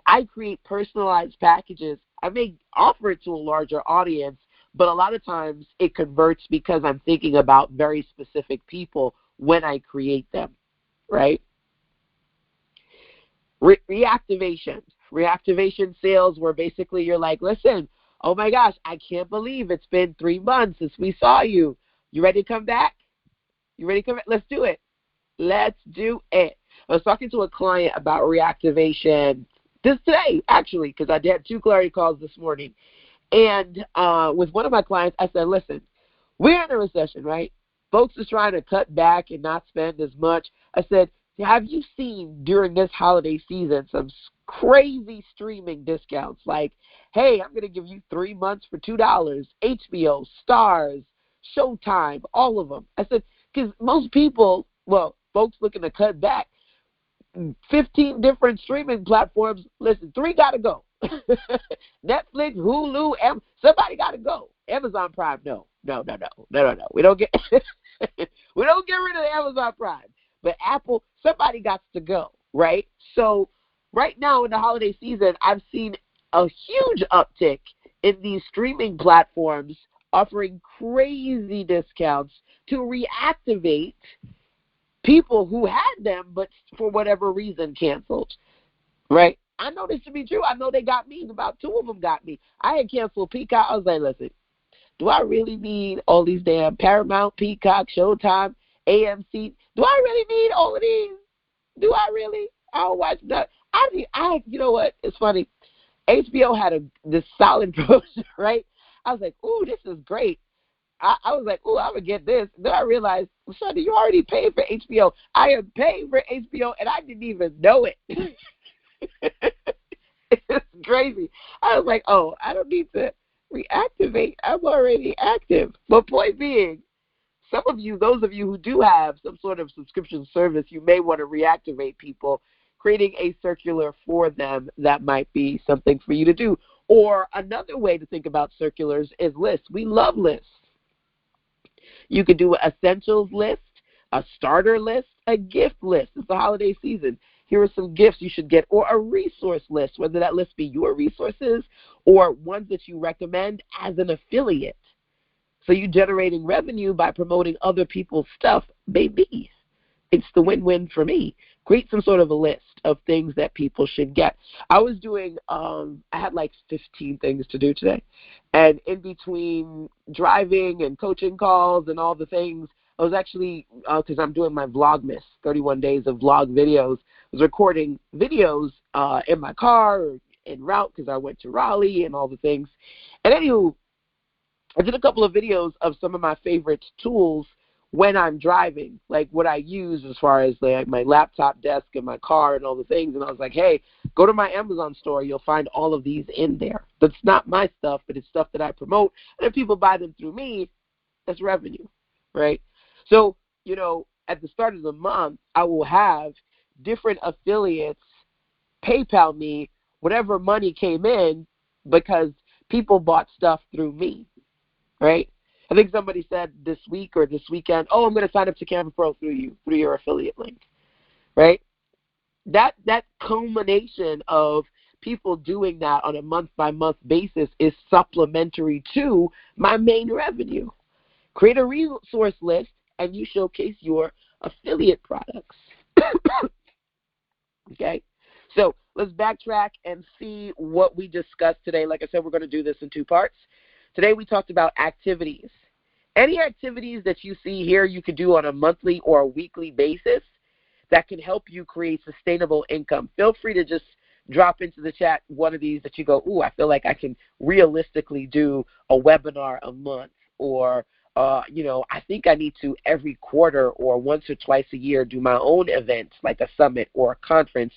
I create personalized packages. I may offer it to a larger audience, but a lot of times it converts because I'm thinking about very specific people when I create them, right? Reactivation. Reactivation sales where basically you're like, listen, oh my gosh, I can't believe it's been 3 months since we saw you. You ready to come back? You ready to come back? Let's do it. Let's do it. I was talking to a client about reactivation this today, actually, because I had 2 clarity calls this morning. And with one of my clients, I said, listen, we're in a recession, right? Folks are trying to cut back and not spend as much. I said, have you seen during this holiday season some crazy streaming discounts? Like, hey, I'm going to give you 3 months for $2, HBO, Stars, Showtime, all of them. I said, because most people, well, folks looking to cut back, 15 different streaming platforms. Listen, 3 got to go. Netflix, Hulu, somebody got to go. Amazon Prime, no. We don't get we don't get rid of the Amazon Prime. But Apple, somebody got to go, right? So right now in the holiday season, I've seen a huge uptick in these streaming platforms offering crazy discounts to reactivate people who had them but for whatever reason canceled, right? I know this to be true. I know they got me. About 2 of them got me. I had canceled Peacock. I was like, listen, do I really need all these damn Paramount, Peacock, Showtime, AMC? Do I really need all of these? Do I really? I don't watch that. You know what? It's funny. HBO had this solid promotion, right? I was like, ooh, this is great. I was like, ooh, I'm going to get this. Then I realized, Sonny, you already paid for HBO. I am paying for HBO, and I didn't even know it. It's crazy. I was like, oh, I don't need to reactivate. I'm already active. But point being, some of you, those of you who do have some sort of subscription service, you may want to reactivate people. Creating a circular for them, that might be something for you to do. Or another way to think about circulars is lists. We love lists. You could do an essentials list, a starter list, a gift list. It's the holiday season. Here are some gifts you should get, or a resource list, whether that list be your resources or ones that you recommend as an affiliate. So you're generating revenue by promoting other people's stuff. Baby, it's the win-win for me. Create some sort of a list of things that people should get. I was doing, I had like 15 things to do today. And in between driving and coaching calls and all the things, I was actually, because I'm doing my Vlogmas, 31 days of vlog videos, I was recording videos in my car or en route because I went to Raleigh and all the things. And anywho, I did a couple of videos of some of my favorite tools when I'm driving, like what I use as far as like my laptop desk and my car and all the things. And I was like, hey, go to my Amazon store. You'll find all of these in there. That's not my stuff, but it's stuff that I promote. And if people buy them through me, that's revenue, right? So, you know, at the start of the month, I will have different affiliates PayPal me whatever money came in because people bought stuff through me, right? I think somebody said this week or this weekend, oh, I'm going to sign up to Canva Pro through you, through your affiliate link, right? That culmination of people doing that on a month-by-month basis is supplementary to my main revenue. Create a resource list, and you showcase your affiliate products. Okay? So let's backtrack and see what we discussed today. Like I said, we're going to do this in two parts. Today we talked about activities. Any activities that you see here you could do on a monthly or a weekly basis that can help you create sustainable income. Feel free to just drop into the chat one of these that you go, ooh, I feel like I can realistically do a webinar a month, or I think I need to every quarter or once or twice a year do my own events like a summit or a conference.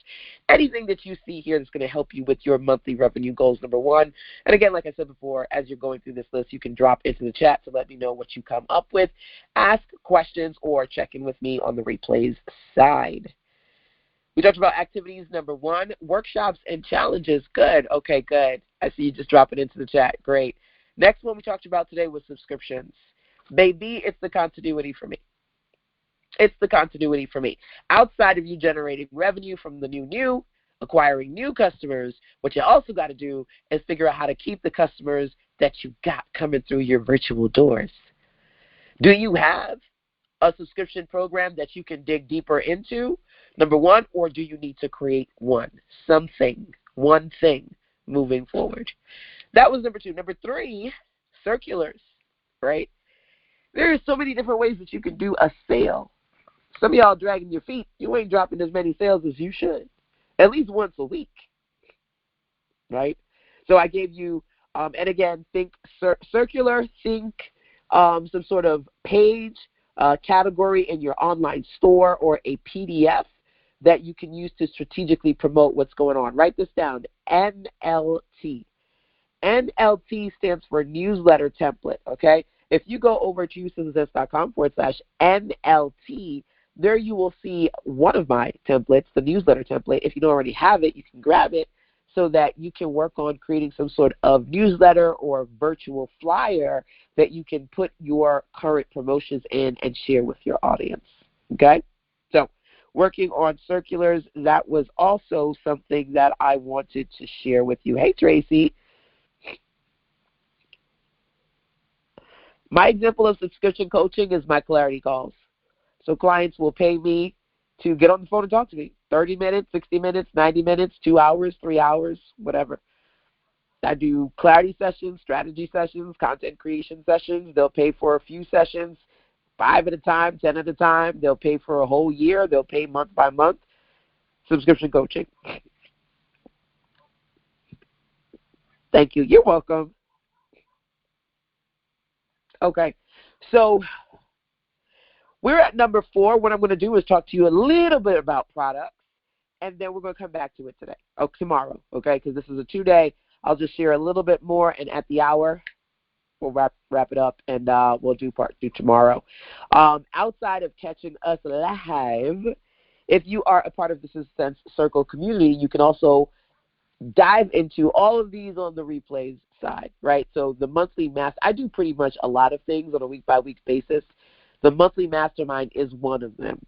Anything that you see here that's going to help you with your monthly revenue goals, number one. And again, like I said before, as you're going through this list, you can drop into the chat to let me know what you come up with, ask questions, or check in with me on the replays side. We talked about activities, number one, workshops and challenges. Good. Okay, good. I see you just dropping into the chat. Great. Next one we talked about today was subscriptions. Baby, it's the continuity for me. It's the continuity for me. Outside of you generating revenue from the new, acquiring new customers, what you also got to do is figure out how to keep the customers that you got coming through your virtual doors. Do you have a subscription program that you can dig deeper into, number one, or do you need to create one thing moving forward? That was number two. Number three, circulars, right? There are so many different ways that you can do a sale. Some of y'all dragging your feet. You ain't dropping as many sales as you should, at least once a week, right? So I gave you, and again, think circular, think some sort of page, category in your online store, or a PDF that you can use to strategically promote what's going on. Write this down, NLT. NLT stands for newsletter template, okay? If you go over to yousuccess.com/NLT, there you will see one of my templates, the newsletter template. If you don't already have it, you can grab it so that you can work on creating some sort of newsletter or virtual flyer that you can put your current promotions in and share with your audience, okay? So working on circulars, that was also something that I wanted to share with you. Hey, Tracy. My example of subscription coaching is my clarity calls. So clients will pay me to get on the phone and talk to me. 30 minutes, 60 minutes, 90 minutes, 2 hours, 3 hours, whatever. I do clarity sessions, strategy sessions, content creation sessions. They'll pay for a few sessions, 5 at a time, 10 at a time. They'll pay for a whole year. They'll pay month by month. Subscription coaching. Thank you. You're welcome. Okay. So we're at number 4. What I'm going to do is talk to you a little bit about products, and then we're going to come back to it today, tomorrow, okay, because this is a 2-day. I'll just share a little bit more, and at the hour, we'll wrap it up, and we'll do part 2 tomorrow. Outside of catching us live, if you are a part of the Success Circle community, you can also dive into all of these on the replays side, right? So the monthly I do pretty much a lot of things on a week-by-week basis. The monthly mastermind is one of them.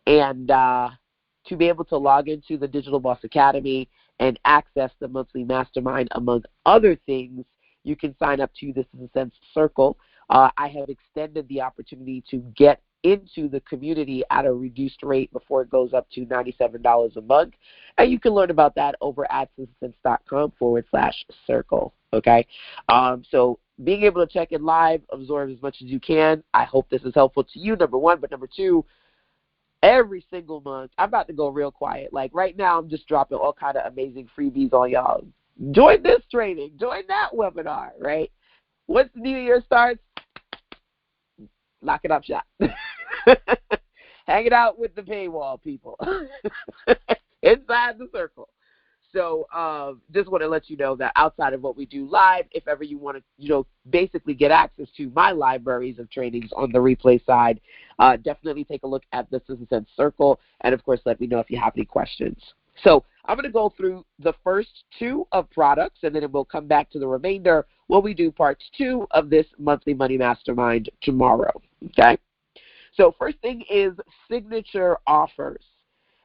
And to be able to log into the Digital Boss Academy and access the monthly mastermind, among other things, you can sign up to This Is a Sense Circle. I have extended the opportunity to get into the community at a reduced rate before it goes up to $97 a month. And you can learn about that over at citizens.com/circle. Okay? So being able to check it live, absorb as much as you can. I hope this is helpful to you, number one. But number two, every single month, I'm about to go real quiet. Like right now, I'm just dropping all kind of amazing freebies on y'all. Join this training. Join that webinar, right? Once the new year starts, lock it up shop. Hang it out with the paywall people inside the circle. So just want to let you know that outside of what we do live, if ever you want to, basically get access to my libraries of trainings on the replay side, definitely take a look at the This Is a Sense Circle. And, of course, let me know if you have any questions. So I'm going to go through the first 2 of products, and then we'll come back to the remainder when we do parts 2 of this monthly money mastermind tomorrow. Okay? So first thing is signature offers.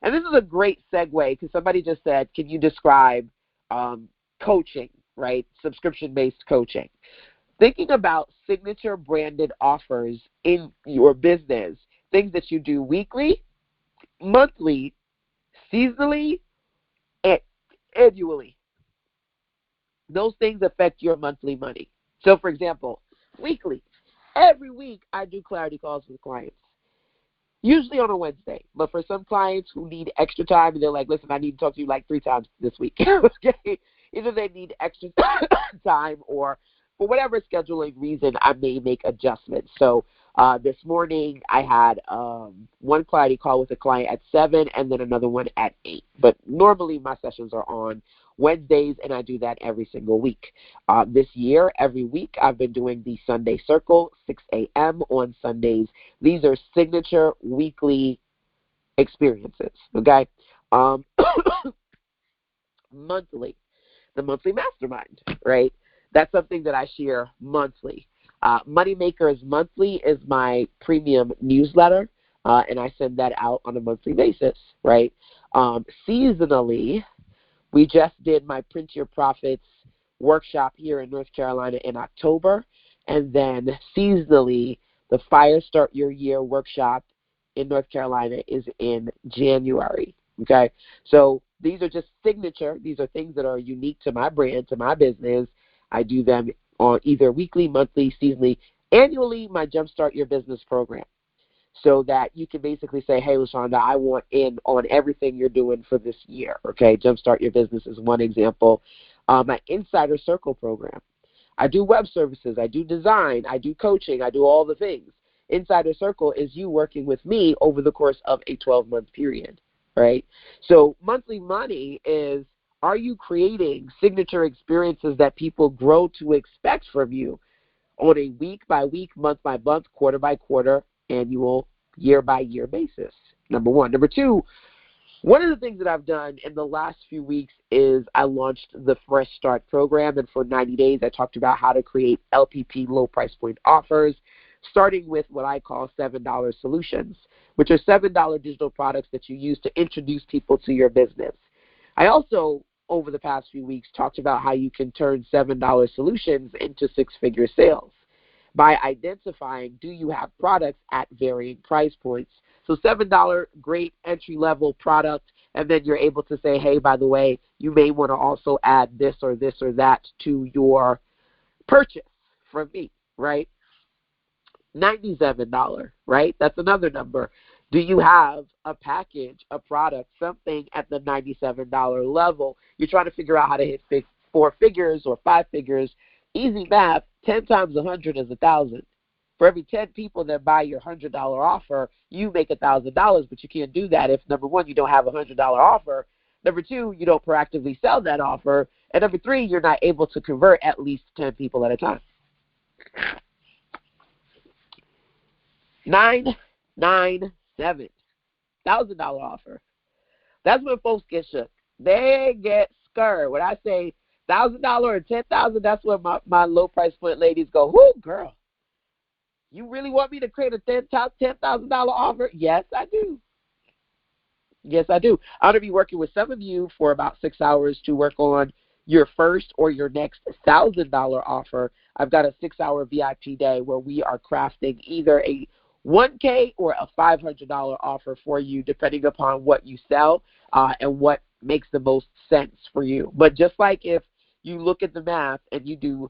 And this is a great segue because somebody just said, can you describe coaching, right? Subscription-based coaching. Thinking about signature branded offers in your business, things that you do weekly, monthly, seasonally, and annually. Those things affect your monthly money. So, for example, weekly. Every week I do clarity calls with clients, usually on a Wednesday. But for some clients who need extra time, and they're like, listen, I need to talk to you like 3 times this week. Okay? Either they need extra time, or for whatever scheduling reason, I may make adjustments. So this morning I had one clarity call with a client at 7 and then another one at 8. But normally my sessions are on Wednesdays, and I do that every single week. This year, every week, I've been doing the Sunday Circle, 6 a.m. on Sundays. These are signature weekly experiences, okay? Monthly, the monthly mastermind, right? That's something that I share monthly. Moneymakers Monthly is my premium newsletter, and I send that out on a monthly basis, right? Seasonally, we just did my Print Your Profits workshop here in North Carolina in October. And then seasonally, the Fire Start Your Year workshop in North Carolina is in January. Okay? So these are just signature. These are things that are unique to my brand, to my business. I do them on either weekly, monthly, seasonally, annually, my Jumpstart Your Business program. So that you can basically say, hey, LaShonda, I want in on everything you're doing for this year. Okay, Jumpstart Your Business is one example. My Insider Circle program. I do web services. I do design. I do coaching. I do all the things. Insider Circle is you working with me over the course of a 12-month period, right? So monthly money is, are you creating signature experiences that people grow to expect from you on a week-by-week, month-by-month, quarter-by-quarter, annual, year-by-year basis? Number one. Number two, one of the things that I've done in the last few weeks is I launched the Fresh Start program, and for 90 days I talked about how to create LPP, low price point offers, starting with what I call $7 solutions, which are $7 digital products that you use to introduce people to your business. I also, over the past few weeks, talked about how you can turn $7 solutions into six-figure sales by identifying, do you have products at varying price points? So $7, great entry-level product, and then you're able to say, hey, by the way, you may want to also add this or that to your purchase from me, right? $97, right? That's another number. Do you have a package, a product, something at the $97 level? You're trying to figure out how to hit 4 figures or 5 figures. Easy math, 10 times 100 is 1,000. For every 10 people that buy your $100 offer, you make $1,000, but you can't do that if, number one, you don't have a $100 offer. Number two, you don't proactively sell that offer. And number three, you're not able to convert at least 10 people at a time. 997, $1,000 offer. That's when folks get shook. They get scared. When I say $1,000 or $10,000, that's when my low price point ladies go, whoo, girl, you really want me to create a $10,000 offer? Yes, I do. Yes, I do. I'm going to be working with some of you for about 6 hours to work on your first or your next $1,000 offer. I've got a 6-hour VIP day where we are crafting either a $1K or a $500 offer for you, depending upon what you sell and what makes the most sense for you. But just like if you look at the math and you do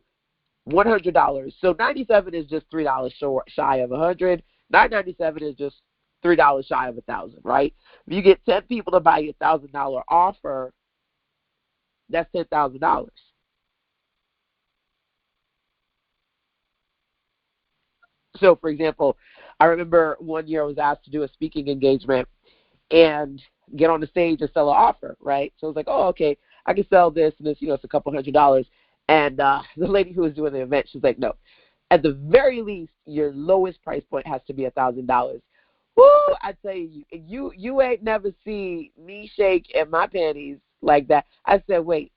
$100, so 97 is just $3 shy of 100. 997 is just $3 shy of 1,000, right? If you get 10 people to buy your $1,000 offer, that's $10,000. So, for example, I remember one year I was asked to do a speaking engagement and get on the stage and sell an offer, right? So I was like, oh, okay, I can sell this and this, it's a couple $100. And the lady who was doing the event, she's like, no, at the very least, your lowest price point has to be $1,000. Woo! I tell you ain't never seen me shake in my panties like that. I said, wait,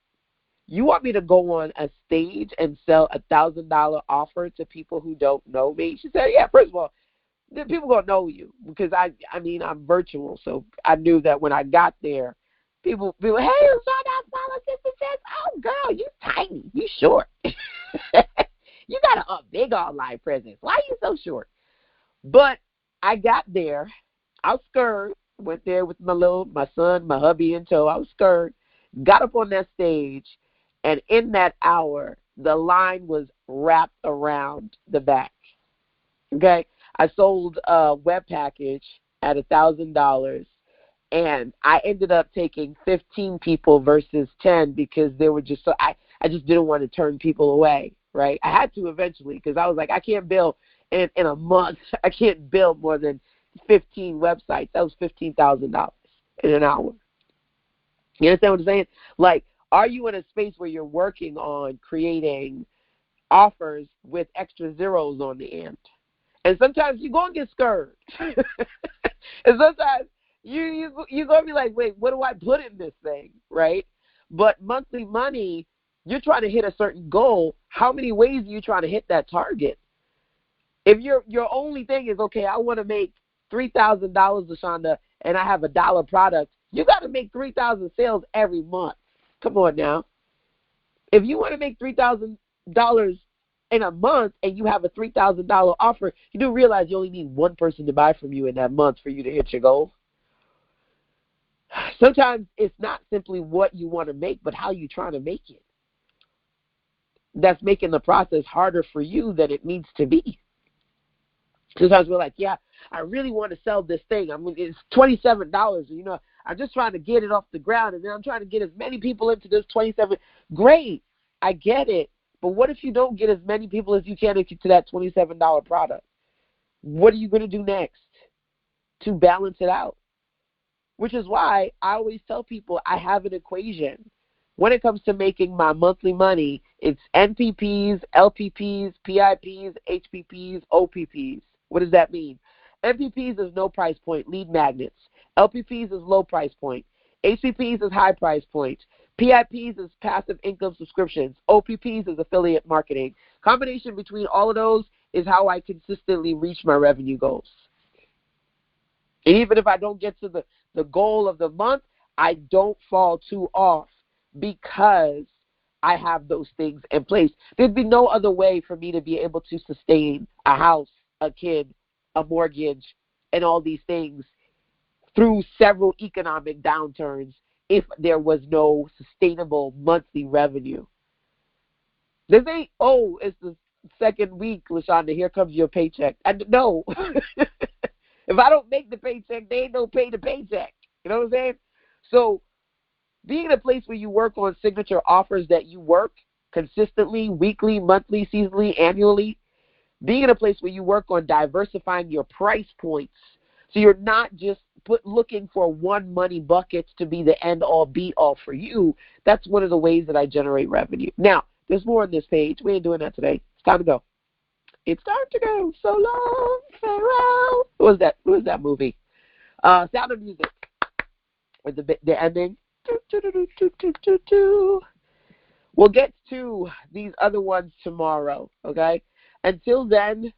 you want me to go on a stage and sell $1,000 offer to people who don't know me? She said, yeah, first of all, people gonna know you because I'm virtual. So I knew that when I got there, Hey, Rashonda, follow Sister Jess. Oh, girl, you tiny. You short. You got a big online presence. Why are you so short? But I got there. I was scared. Went there with my son, my hubby in tow. I was scared. Got up on that stage, and in that hour, the line was wrapped around the back. Okay? I sold a web package at $1,000, and I ended up taking 15 people versus 10 because they were just so I just didn't want to turn people away, right? I had to eventually because I was like, I can't build in a month. I can't build more than 15 websites. That was $15,000 in an hour. You understand what I'm saying? Like, are you in a space where you're working on creating offers with extra zeros on the end? And sometimes you're going to get scared. And sometimes you're going to be like, wait, what do I put in this thing, right? But monthly money, you're trying to hit a certain goal. How many ways are you trying to hit that target? If your only thing is, okay, I want to make $3,000, Lashonda, and I have a dollar product, you got to make 3,000 sales every month. Come on now. If you want to make $3,000 in a month and you have a $3,000 offer, you do realize you only need one person to buy from you in that month for you to hit your goal. Sometimes it's not simply what you want to make, but how you're trying to make it. That's making the process harder for you than it needs to be. Sometimes we're like, yeah, I really want to sell this thing. It's $27. You know, I'm just trying to get it off the ground, and then I'm trying to get as many people into this $27. Great, I get it. But what if you don't get as many people as you can into that $27 product? What are you going to do next to balance it out? Which is why I always tell people I have an equation. When it comes to making my monthly money, it's NPPs, LPPs, PIPs, HPPs, OPPs. What does that mean? NPPs is no price point, lead magnets. LPPs is low price point. HPPs is high price point. PIPs is passive income subscriptions. OPPs is affiliate marketing. Combination between all of those is how I consistently reach my revenue goals. And even if I don't get to the goal of the month, I don't fall too off because I have those things in place. There'd be no other way for me to be able to sustain a house, a kid, a mortgage, and all these things through several economic downturns if there was no sustainable monthly revenue. This ain't, oh, it's the second week, Lashonda, here comes your paycheck. No. If I don't make the paycheck, they ain't no pay the paycheck. You know what I'm saying? So being in a place where you work on signature offers that you work consistently, weekly, monthly, seasonally, annually, being in a place where you work on diversifying your price points so you're not just looking for one money bucket to be the end-all, be-all for you, that's one of the ways that I generate revenue. Now, there's more on this page. We ain't doing that today. It's time to go. It's time to go. So long, farewell. What was that movie? Sound of Music. With the ending. We'll get to these other ones tomorrow, okay? Until then, a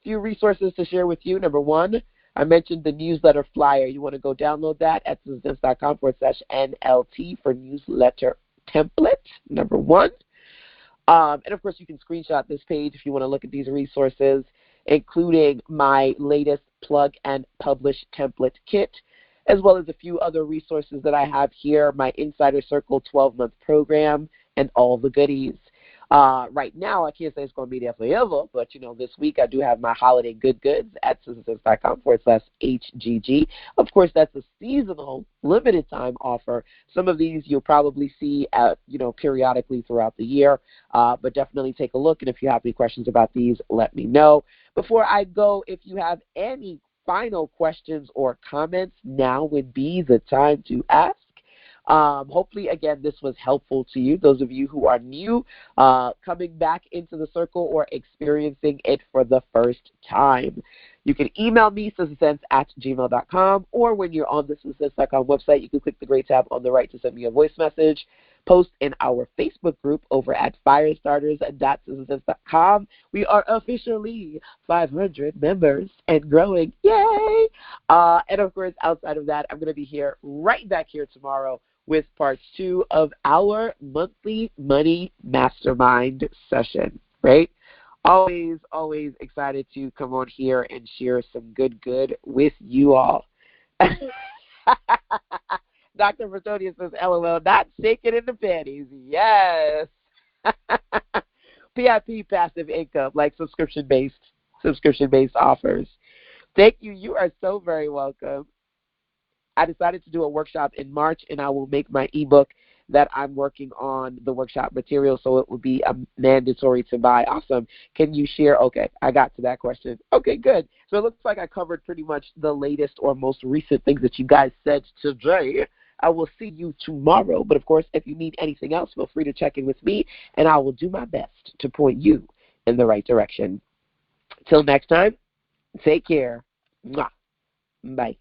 few resources to share with you. Number one, I mentioned the newsletter flyer. You want to go download that at susansense.com/NLT for newsletter template, number one. And, of course, you can screenshot this page if you want to look at these resources, including my latest plug and publish template kit, as well as a few other resources that I have here, my Insider Circle 12-month program, and all the goodies. Right now, I can't say it's going to be there forever, but, this week I do have my holiday good goods at susansense.com/HGG. Of course, that's a seasonal, limited time offer. Some of these you'll probably see periodically throughout the year, but definitely take a look. And if you have any questions about these, let me know. Before I go, if you have any final questions or comments, now would be the time to ask. Hopefully, again, this was helpful to you. Those of you who are new, coming back into the circle or experiencing it for the first time, you can email me, susansense@gmail.com, or when you're on the susansense.com website, you can click the gray tab on the right to send me a voice message. post in our Facebook group over at firestarters.sizzletips.com. We are officially 500 members and growing. Yay! And of course, outside of that, I'm going to be here right back here tomorrow with part 2 of our monthly money mastermind session, right? Always, always excited to come on here and share some good with you all. Dr. Bertonius says, LOL, not shaking in the panties. Yes. PIP, passive income, like subscription-based offers. Thank you. You are so very welcome. I decided to do a workshop in March, and I will make my ebook that I'm working on the workshop material, so it will be mandatory to buy. Awesome. Can you share? Okay, I got to that question. Okay, good. So it looks like I covered pretty much the latest or most recent things that you guys said today. I will see you tomorrow. But, of course, if you need anything else, feel free to check in with me, and I will do my best to point you in the right direction. Till next time, take care. Mwah. Bye.